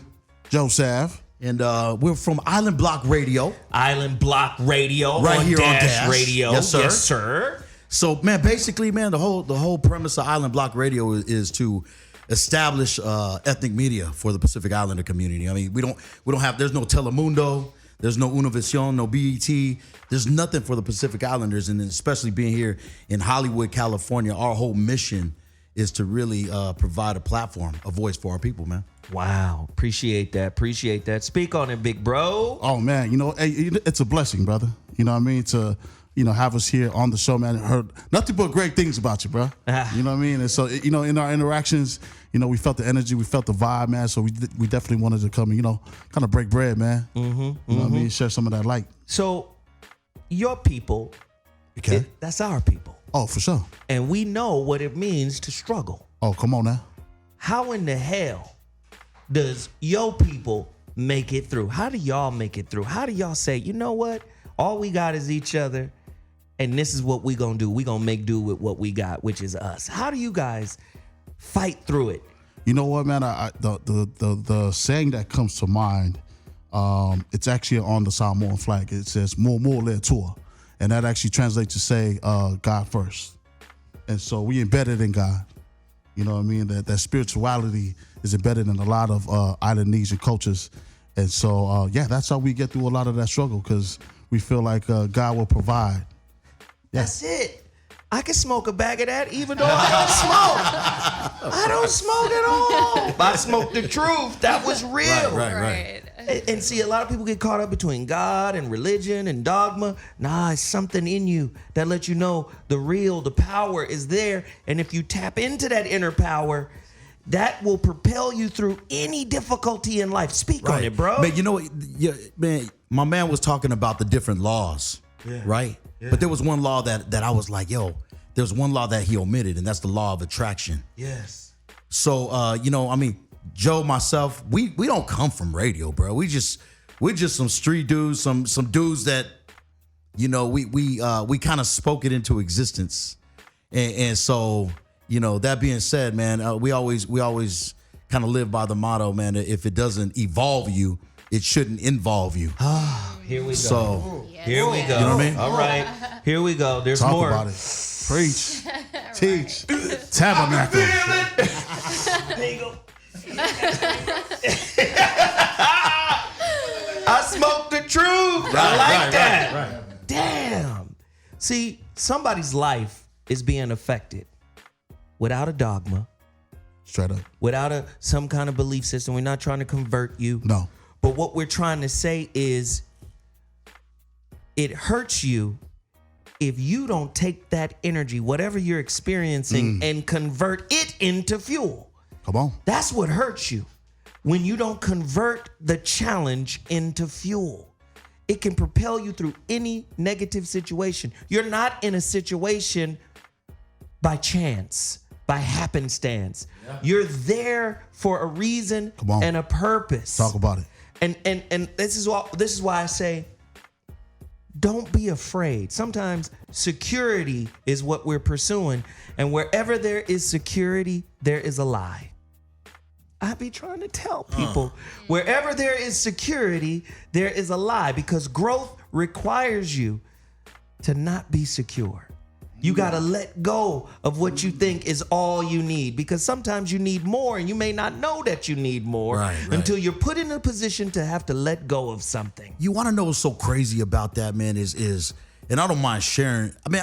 Joseph. And we're from Island Block Radio. Island Block Radio. Right on here Dash on Dash Radio. Yes, sir. Yes, sir. So, man, basically, man, the whole premise of Island Block Radio is to establish ethnic media for the Pacific Islander community. I mean, we don't have, there's no Telemundo, there's no Univision, no BET. There's nothing for the Pacific Islanders, and especially being here in Hollywood, California, our whole mission is to really provide a platform, a voice for our people, man. Wow. Appreciate that. Appreciate that. Speak on it, big bro. Oh man, it's a blessing, brother. You know what I mean? To have us here on the show, man. I heard nothing but great things about you, bro. You know what I mean? And so, in our interactions, we felt the energy, we felt the vibe, man. So we definitely wanted to come and, kind of break bread, man. Mm-hmm, you know what I mean? Share some of that light. So your people, Okay. that's our people. Oh, for sure. And we know what it means to struggle. Oh, come on now. How in the hell does your people make it through? How do y'all make it through? How do y'all say, you know what? All we got is each other, and this is what we gonna do. We gonna make do with what we got, which is us. How do you guys fight through it? You know what, man? The saying that comes to mind, it's actually on the Samoan flag. It says "Mo le tua," and that actually translates to say God first. And so we embedded in God. You know what I mean? That spirituality is embedded in a lot of Islandesian cultures. And so, that's how we get through a lot of that struggle, because we feel like God will provide. Yeah. That's it. I can smoke a bag of that even though I don't smoke. I don't smoke at all. I smoke the truth. That was real. Right. And see, a lot of people get caught up between God and religion and dogma. Nah, it's something in you that lets you know the power is there. And if you tap into that inner power, that will propel you through any difficulty in life. Speak on it, bro. Man, my man was talking about the different laws, right? Yeah. But there was one law that I was like, there's one law that he omitted, and that's the law of attraction. Yes. So, Joe, myself, we don't come from radio, bro. We're just some street dudes, some dudes that, we kind of spoke it into existence. And so, that being said, man, we always kind of live by the motto, man, that if it doesn't evolve you, it shouldn't involve you. Here we go. So, here we go. You know what I mean? All right. Here we go. There's Talk more. about it. Preach. Teach. Tabernacle. There you go. I smoke the truth. I like that. Right. Damn. See, somebody's life is being affected without a dogma, Straight up. without some kind of belief system. We're not trying to convert you. No. But what we're trying to say is it hurts you if you don't take that energy, whatever you're experiencing, and convert it into fuel. Come on. That's what hurts you. When you don't convert the challenge into fuel, it can propel you through any negative situation. You're not in a situation by chance, by happenstance. Yeah. You're there for a reason and a purpose. Talk about it. And this is why I say, don't be afraid. Sometimes security is what we're pursuing, and wherever there is security, there is a lie. I be trying to tell people, wherever there is security, there is a lie, because growth requires you to not be secure. You got to let go of what you think is all you need, because sometimes you need more and you may not know that you need more until you're put in a position to have to let go of something. You want to know what's so crazy about that, man, is and I don't mind sharing. I mean,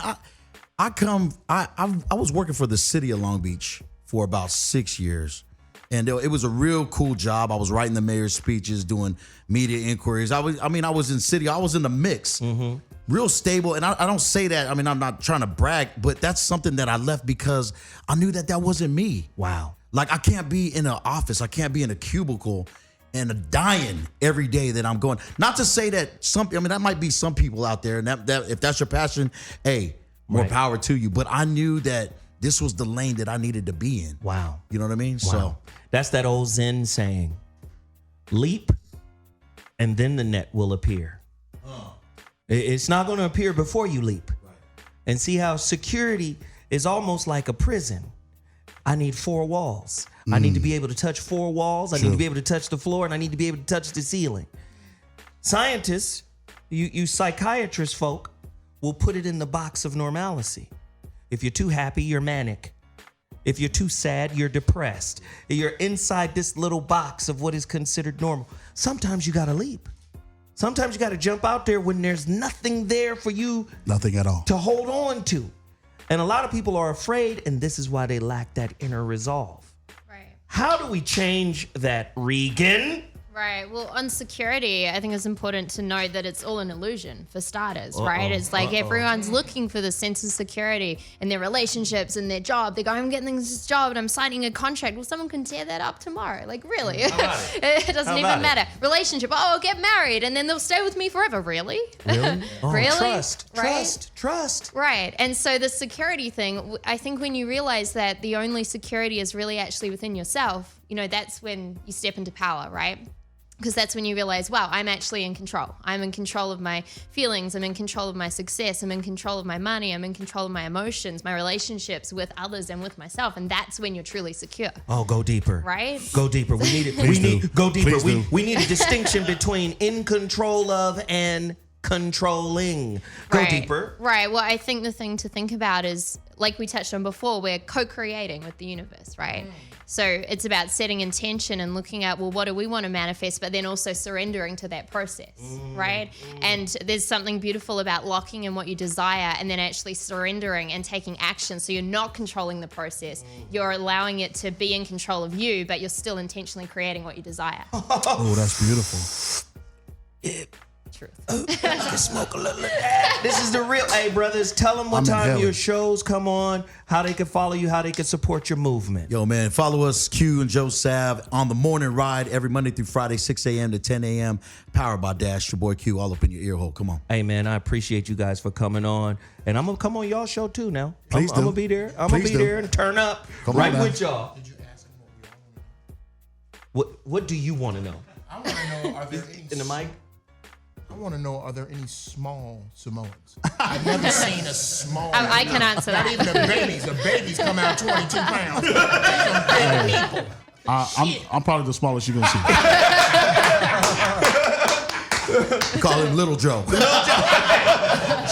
I was working for the city of Long Beach for about 6 years. And it was a real cool job. I was writing the mayor's speeches, doing media inquiries. I was in city. I was in the mix. Mm-hmm. Real stable. And I don't say that. I mean, I'm not trying to brag, but that's something that I left because I knew that wasn't me. Wow. Like, I can't be in an office. I can't be in a cubicle and dying every day that I'm going. Not to say that that might be some people out there, and that if that's your passion, hey, more power to you. But I knew that this was the lane that I needed to be in. Wow. You know what I mean? Wow. So that's that old Zen saying, leap and then the net will appear. It's not going to appear before you leap. Right. And see how security is almost like a prison. I need 4 walls. I need to be able to touch 4 walls. I need to be able to touch the floor, and I need to be able to touch the ceiling. Scientists, you psychiatrist folk, will put it in the box of normalcy. If you're too happy, you're manic. If you're too sad, you're depressed. You're inside this little box of what is considered normal. Sometimes you got to leap. Sometimes you got to jump out there when there's nothing there for you. Nothing at all. To hold on to. And a lot of people are afraid, and this is why they lack that inner resolve. Right. How do we change that, Regan? Right. Well, on security, I think it's important to note that it's all an illusion for starters, right? It's like everyone's looking for the sense of security in their relationships and their job. They go, I'm getting this job and I'm signing a contract. Well, someone can tear that up tomorrow. Like, really? It doesn't even matter. Relationship. Oh, I'll get married and then they'll stay with me forever. Really? Really? Really? Trust. Right. And so the security thing, I think when you realize that the only security is really actually within yourself, that's when you step into power, right? Because that's when you realize, wow, I'm actually in control. I'm in control of my feelings. I'm in control of my success. I'm in control of my money. I'm in control of my emotions, my relationships with others and with myself. And that's when you're truly secure. Oh, go deeper. Right? Go deeper. We need it. Go deeper. We need a distinction between in control of and controlling. Go deeper. Right. Well, I think the thing to think about is, like we touched on before, we're co-creating with the universe, right? So it's about setting intention and looking at, well, what do we want to manifest, but then also surrendering to that process, right? And there's something beautiful about locking in what you desire and then actually surrendering and taking action. So you're not controlling the process. You're allowing it to be in control of you, but you're still intentionally creating what you desire. Oh, that's beautiful. Truth. I can smoke a little of that. This is the real. Hey, brothers, tell them what time your shows come on, how they can follow you, how they can support your movement. Yo, man, follow us, Q and Joe Sav, on the morning ride every Monday through Friday, 6 a.m. to 10 a.m. Powered by Dash. Your boy Q, all up in your ear hole. Come on. Hey, man, I appreciate you guys for coming on. And I'm going to come on y'all show too now. Please I'm going to be there. I'm going to be there and turn up right with y'all. Did you ask him what do you want to know? I want to know, are there any... In the mic? I want to know, are there any small Samoans? I've never seen a small... I can answer that. Not even the babies. The babies come out 22 pounds. These are big people. I'm probably the smallest you're going to see. Call him Little Joe.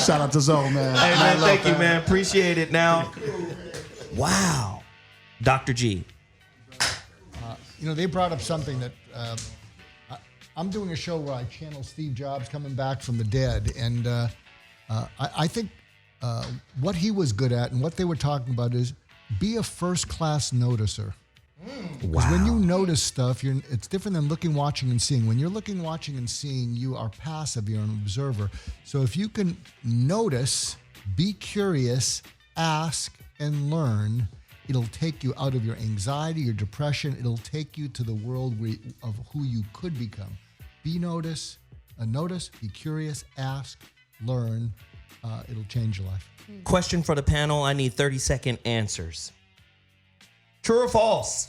Shout out to Zoe, man. Hey, man, thank you, man. Appreciate it. Now, wow. Dr. G. They brought up something that... I'm doing a show where I channel Steve Jobs coming back from the dead. And I think what he was good at and what they were talking about is be a first-class noticer. Because when you notice stuff, it's different than looking, watching, and seeing. When you're looking, watching, and seeing, you are passive. You're an observer. So if you can notice, be curious, ask, and learn, it'll take you out of your anxiety, your depression. It'll take you to the world of who you could become. Notice, be curious, ask, learn. It'll change your life. Question for the panel. I need 30-second answers. True or false?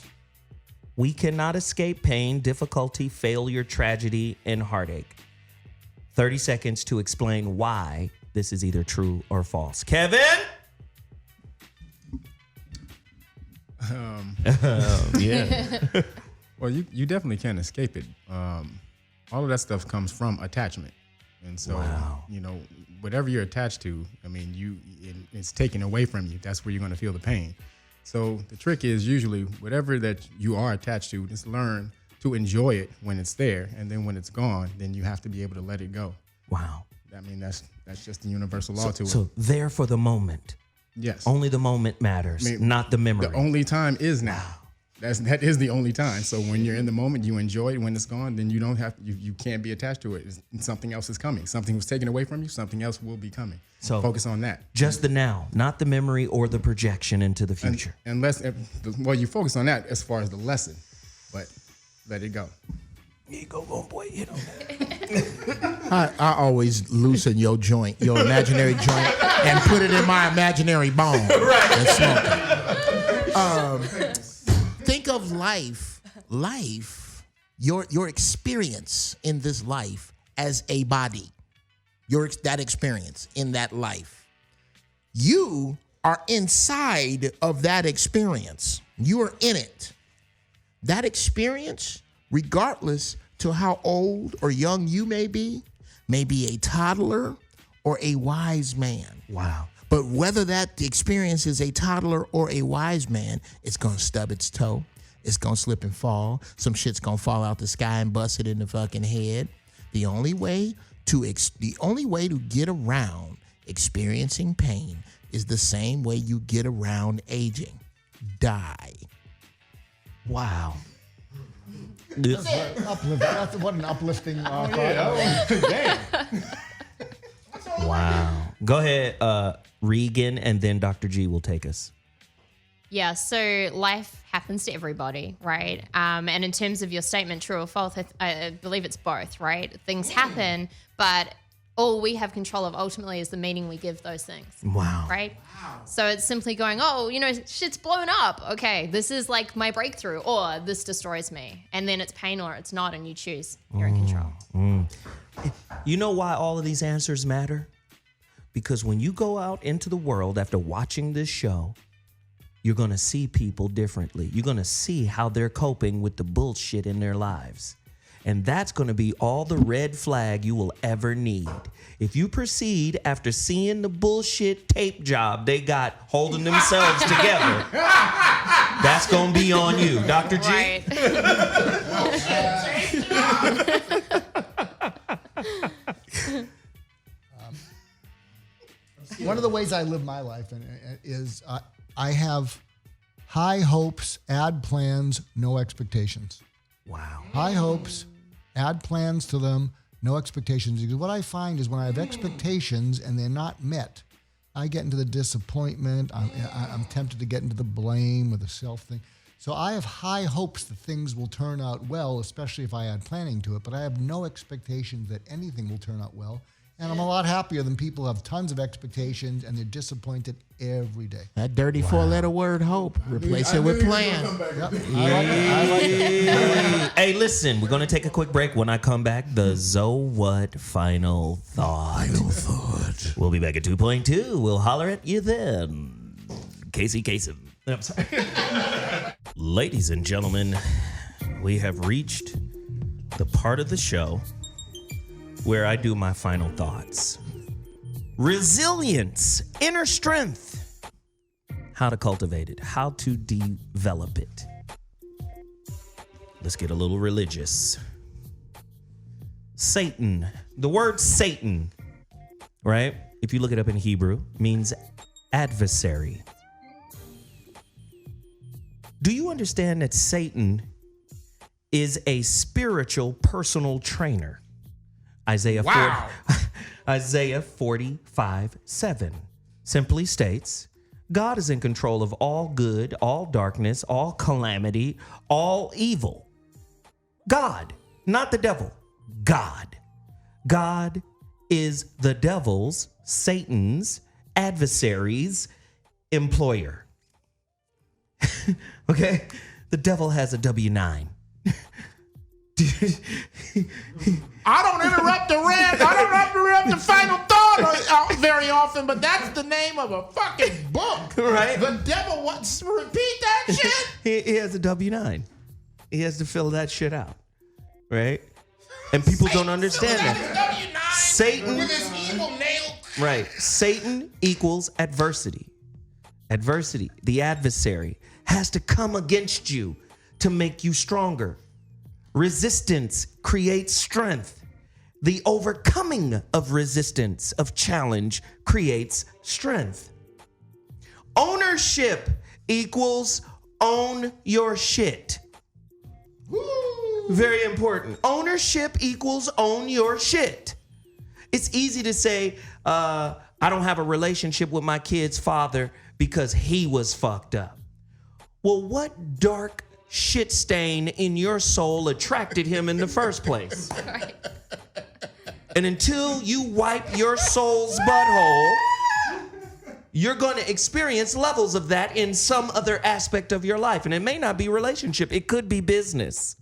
We cannot escape pain, difficulty, failure, tragedy, and heartache. 30 seconds to explain why this is either true or false. Kevin? Yeah. Well, you definitely can't escape it. All of that stuff comes from attachment. And so, whatever you're attached to, it's taken away from you. That's where you're going to feel the pain. So the trick is usually whatever that you are attached to, just learn to enjoy it when it's there. And then when it's gone, then you have to be able to let it go. Wow. That's just the universal law to it. So there for the moment. Yes. Only the moment matters, not the memory. The only time is now. That is the only time. So when you're in the moment, you enjoy it. When it's gone, then you don't have you can't be attached to it. Something else is coming. Something was taken away from you. Something else will be coming. So focus on that. Just the now, not the memory or the projection into the future. You focus on that as far as the lesson, but let it go. Here you go, boy. I always loosen your joint, your imaginary joint, and put it in my imaginary bone and smoke it. Think of life, your experience in this life as a body, that experience in that life. You are inside of that experience. You are in it. That experience, regardless to how old or young you may be a toddler or a wise man. Wow. But whether that experience is a toddler or a wise man, it's going to stub its toe. It's going to slip and fall. Some shit's going to fall out the sky and bust it in the fucking head. The only way to get around experiencing pain, is the same way you get around aging. Die. Wow. That's what an uplifting thought. Damn. Wow. Go ahead, Regan, and then Dr. G will take us. Yeah, so life happens to everybody, right? And in terms of your statement, true or false, I believe it's both, right? Things happen, but all we have control of ultimately is the meaning we give those things. Wow. Right? So it's simply going, oh, shit's blown up. Okay, this is like my breakthrough, or this destroys me. And then it's pain or it's not, and you choose. You're in control. You know why all of these answers matter? Because when you go out into the world after watching this show, you're going to see people differently. You're going to see how they're coping with the bullshit in their lives. And that's going to be all the red flag you will ever need. If you proceed after seeing the bullshit tape job they got holding themselves together, that's going to be on you. Dr. G? Right. One of the ways I live my life is I have high hopes, add plans, no expectations. Wow. High hopes, add plans to them, no expectations. Because what I find is when I have expectations and they're not met, I get into the disappointment. I'm tempted to get into the blame or the self thing. So I have high hopes that things will turn out well, especially if I add planning to it, but I have no expectations that anything will turn out well. And I'm a lot happier than people who have tons of expectations and they're disappointed every day. That dirty four-letter word, hope. Replace it with plan. Yep. I like it. Hey, listen, we're going to take a quick break. When I come back, the ZOWHAT final thought. We'll be back at 2.2. We'll holler at you then. Casey Kasem. I'm sorry. Ladies and gentlemen, we have reached the part of the show where I do my final thoughts. Resilience, inner strength. How to cultivate it, how to develop it. Let's get a little religious. Satan, the word Satan, right? If you look it up in Hebrew, means adversary. Do you understand that Satan is a spiritual personal trainer? Isaiah 45:7 simply states, God is in control of all good, all darkness, all calamity, all evil. God, not the devil. God. God is the devil's, Satan's, adversary's employer. Okay? The devil has a W-9. I don't interrupt the rant. I don't interrupt the final thought very often, but that's the name of a fucking book. Right? The devil wants to repeat that shit. He has a W-9. He has to fill that shit out. Right? And people don't understand that. W9 Satan with his evil nail. Right. Satan equals adversity. Adversity, the adversary, has to come against you to make you stronger. Resistance creates strength. The overcoming of resistance, of challenge, creates strength. Ownership equals own your shit. Very important. Ownership equals own your shit. It's easy to say, I don't have a relationship with my kid's father because he was fucked up. Well, what dark shit stain in your soul attracted him in the first place? Right. And until you wipe your soul's butthole, you're going to experience levels of that in some other aspect of your life. And it may not be relationship. It could be business,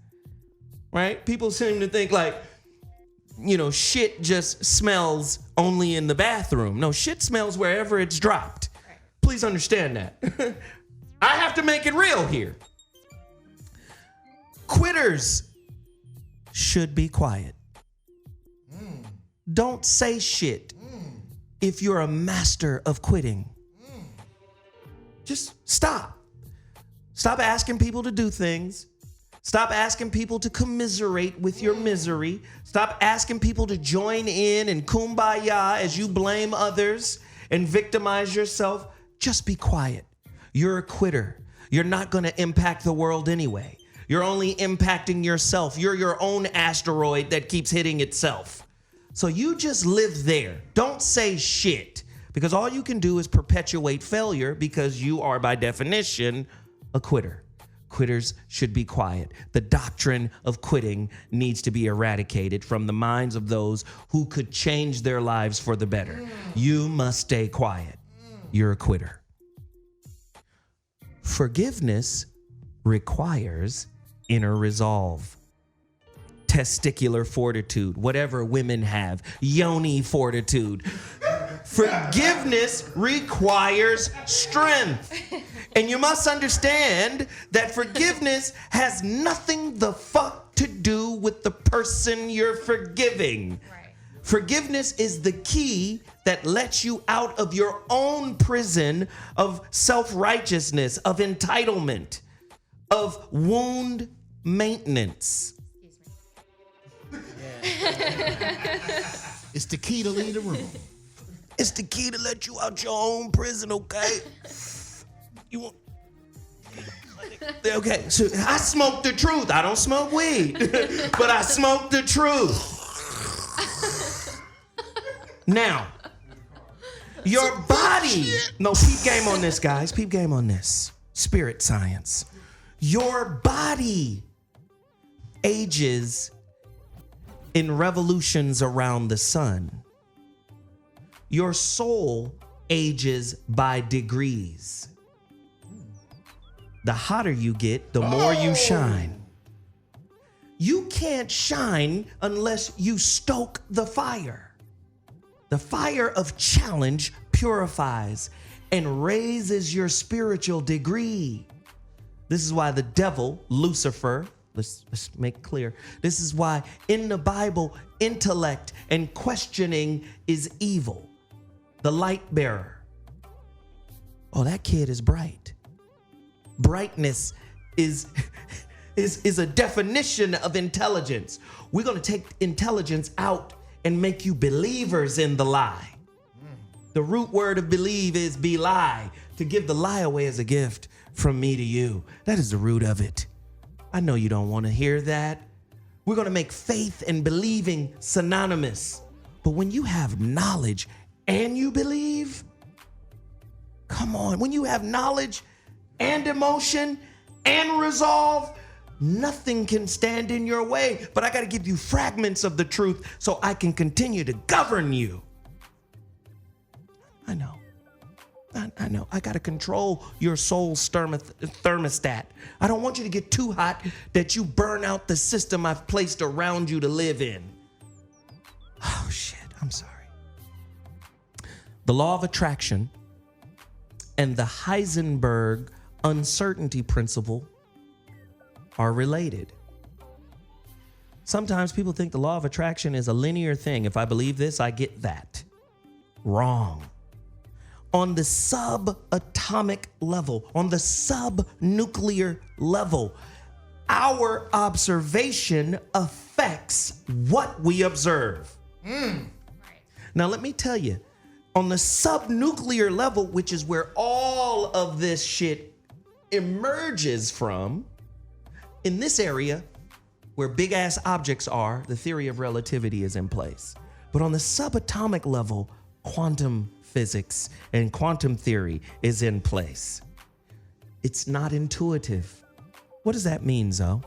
right? People seem to think like, shit just smells only in the bathroom. No, shit smells wherever it's dropped. Please understand that. I have to make it real here. Quitters should be quiet. Don't say shit if you're a master of quitting. Just stop. Stop asking people to do things. Stop asking people to commiserate with your misery. Stop asking people to join in and kumbaya as you blame others and victimize yourself, just be quiet. You're a quitter. You're not going to impact the world anyway. You're only impacting yourself. You're your own asteroid that keeps hitting itself. So you just live there. Don't say shit, because all you can do is perpetuate failure, because you are, by definition, a quitter. Quitters should be quiet. The doctrine of quitting needs to be eradicated from the minds of those who could change their lives for the better. You must stay quiet. You're a quitter. Forgiveness requires inner resolve, testicular fortitude, whatever women have, yoni fortitude. Forgiveness requires strength. And you must understand that forgiveness has nothing the fuck to do with the person you're forgiving. Right. Forgiveness is the key that lets you out of your own prison of self-righteousness, of entitlement, of wound maintenance. It's the key to leave the room. It's the key to let you out your own prison, okay? You want... Okay, so I smoke the truth. I don't smoke weed, but I smoke the truth. Now, your body... No, peep game on this, guys. Peep game on this. Spirit science. Your body ages in revolutions around the sun. Your soul ages by degrees. The hotter you get, the more you shine. You can't shine unless you stoke the fire. The fire of challenge purifies and raises your spiritual degree. This is why the devil, Lucifer, let's make clear. This is why in the Bible, intellect and questioning is evil. The light bearer. Oh, that kid is bright. Brightness is a definition of intelligence. We're going to take intelligence out and make you believers in the lie. The root word of believe is belie, to give the lie away as a gift from me to you. That is the root of it. I know you don't want to hear that. We're going to make faith and believing synonymous. But when you have knowledge and you believe, come on, when you have knowledge and emotion and resolve, nothing can stand in your way. But I got to give you fragments of the truth so I can continue to govern you. I know. I know. I got to control your soul's thermostat. I don't want you to get too hot that you burn out the system I've placed around you to live in. Oh, shit. I'm sorry. The law of attraction and the Heisenberg uncertainty principle are related. Sometimes people think the law of attraction is a linear thing. If I believe this, I get that. Wrong. On the subatomic level, on the subnuclear level, our observation affects what we observe. Now, let me tell you, on the subnuclear level, which is where all of this shit emerges from, in this area where big ass objects are, the theory of relativity is in place. But on the subatomic level, quantum physics and quantum theory is in place. It's not intuitive. What does that mean, Zoe?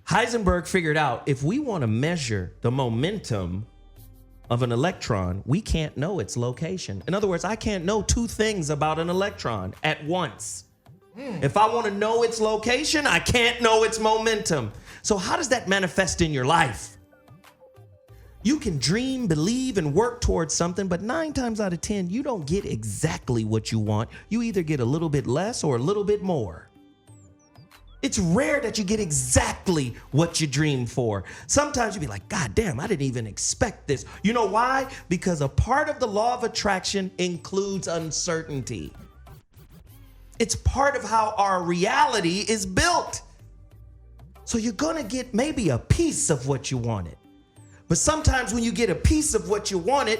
Heisenberg figured out if we want to measure the momentum of an electron, we can't know its location. In other words, I can't know two things about an electron at once. If I want to know its location, I can't know its momentum. So how does that manifest in your life? You can dream, believe, and work towards something, but 9 times out of 10, you don't get exactly what you want. You either get a little bit less or a little bit more. It's rare that you get exactly what you dream for. Sometimes you be like, God damn, I didn't even expect this. You know why? Because a part of the law of attraction includes uncertainty. It's part of how our reality is built. So you're gonna get maybe a piece of what you wanted. But sometimes when you get a piece of what you wanted,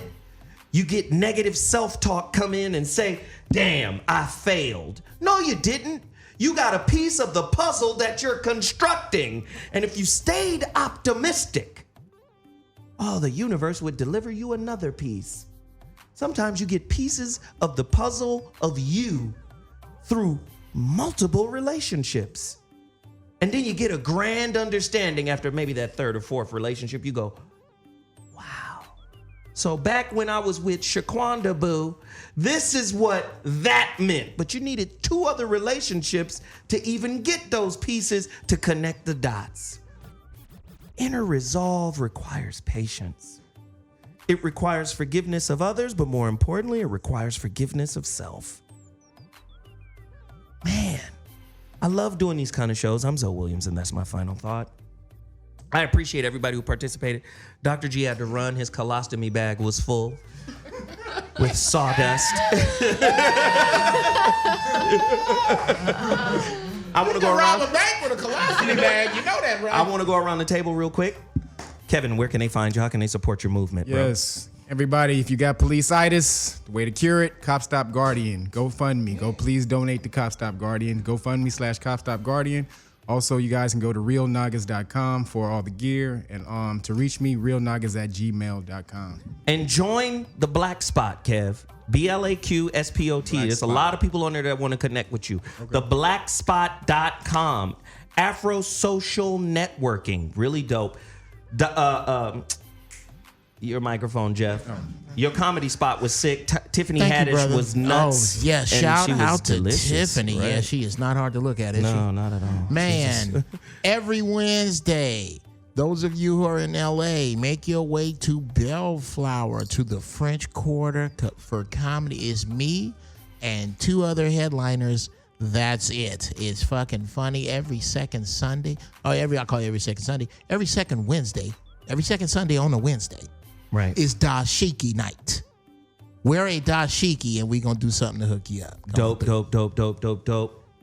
You get negative self-talk come in and say, damn, I failed. No, you didn't. You got a piece of the puzzle that you're constructing. And if you stayed optimistic, the universe would deliver you another piece. Sometimes you get pieces of the puzzle of you through multiple relationships. And then you get a grand understanding after maybe that third or fourth relationship. You go, wow. So back when I was with Shaquanda Boo, this is what that meant. But you needed 2 other relationships to even get those pieces to connect the dots. Inner resolve requires patience. It requires forgiveness of others, but more importantly, it requires forgiveness of self. Man, I love doing these kind of shows. I'm Zoe Williams, and that's my final thought. I appreciate everybody who participated. Dr. G had to run. His colostomy bag was full with sawdust. I want to go around. Rob a bank with a colostomy bag. You know that, right? I want to go around the table real quick. Kevin, where can they find you? How can they support your movement, bro? Yes. Everybody, if you got police-itis, the way to cure it, Cop Stop Guardian. GoFundMe. Go please donate to Cop Stop Guardian. GoFundMe/Cop Stop Guardian. Also, you guys can go to realnagas.com for all the gear. And to reach me, realnagas@gmail.com. And join the Black Spot, Kev. BLAQSPOT. There's a lot of people on there that want to connect with you. Okay. Theblackspot.com. Afro Social Networking. Really dope. Your microphone, Jeff. Your comedy spot was sick. Tiffany Haddish was nuts. Oh, yeah. Shout out to delicious, Tiffany. right? Yeah, she is not hard to look at, is she? No, not at all. Man, every Wednesday, those of you who are in LA, make your way to Bellflower, to the French Quarter for comedy. It's me and 2 other headliners. That's it. It's fucking funny every second Sunday. I call it every second Sunday. Every second Wednesday. Every second Sunday on a Wednesday. Right. It's dashiki night. Wear a dashiki and we're going to do something to hook you up. Dope.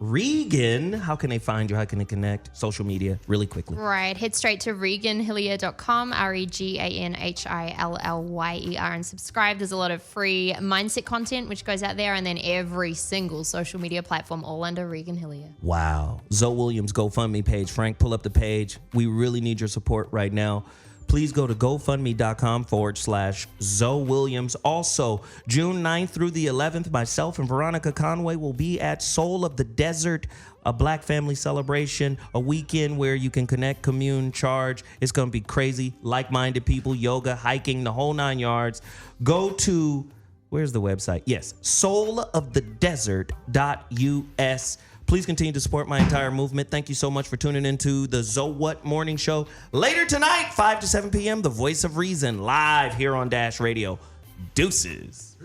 Regan, how can they find you? How can they connect? Social media, really quickly. Right. Head straight to reganhillier.com, REGANHILLYER, and subscribe. There's a lot of free mindset content which goes out there, and then every single social media platform, all under Regan Hillier. Wow. Zoe Williams GoFundMe page. Frank, pull up the page. We really need your support right now. Please go to GoFundMe.com/Zoe Williams. Also, June 9th through the 11th, myself and Veronica Conway will be at Soul of the Desert, a Black family celebration, a weekend where you can connect, commune, charge. It's going to be crazy. Like-minded people, yoga, hiking, the whole 9 yards. Go to, where's the website? Yes, soulofthe-desert.us. Please continue to support my entire movement. Thank you so much for tuning into the ZOWHAT Morning Show. Later tonight, 5 to 7 p.m., The Voice of Reason, live here on Dash Radio. Deuces.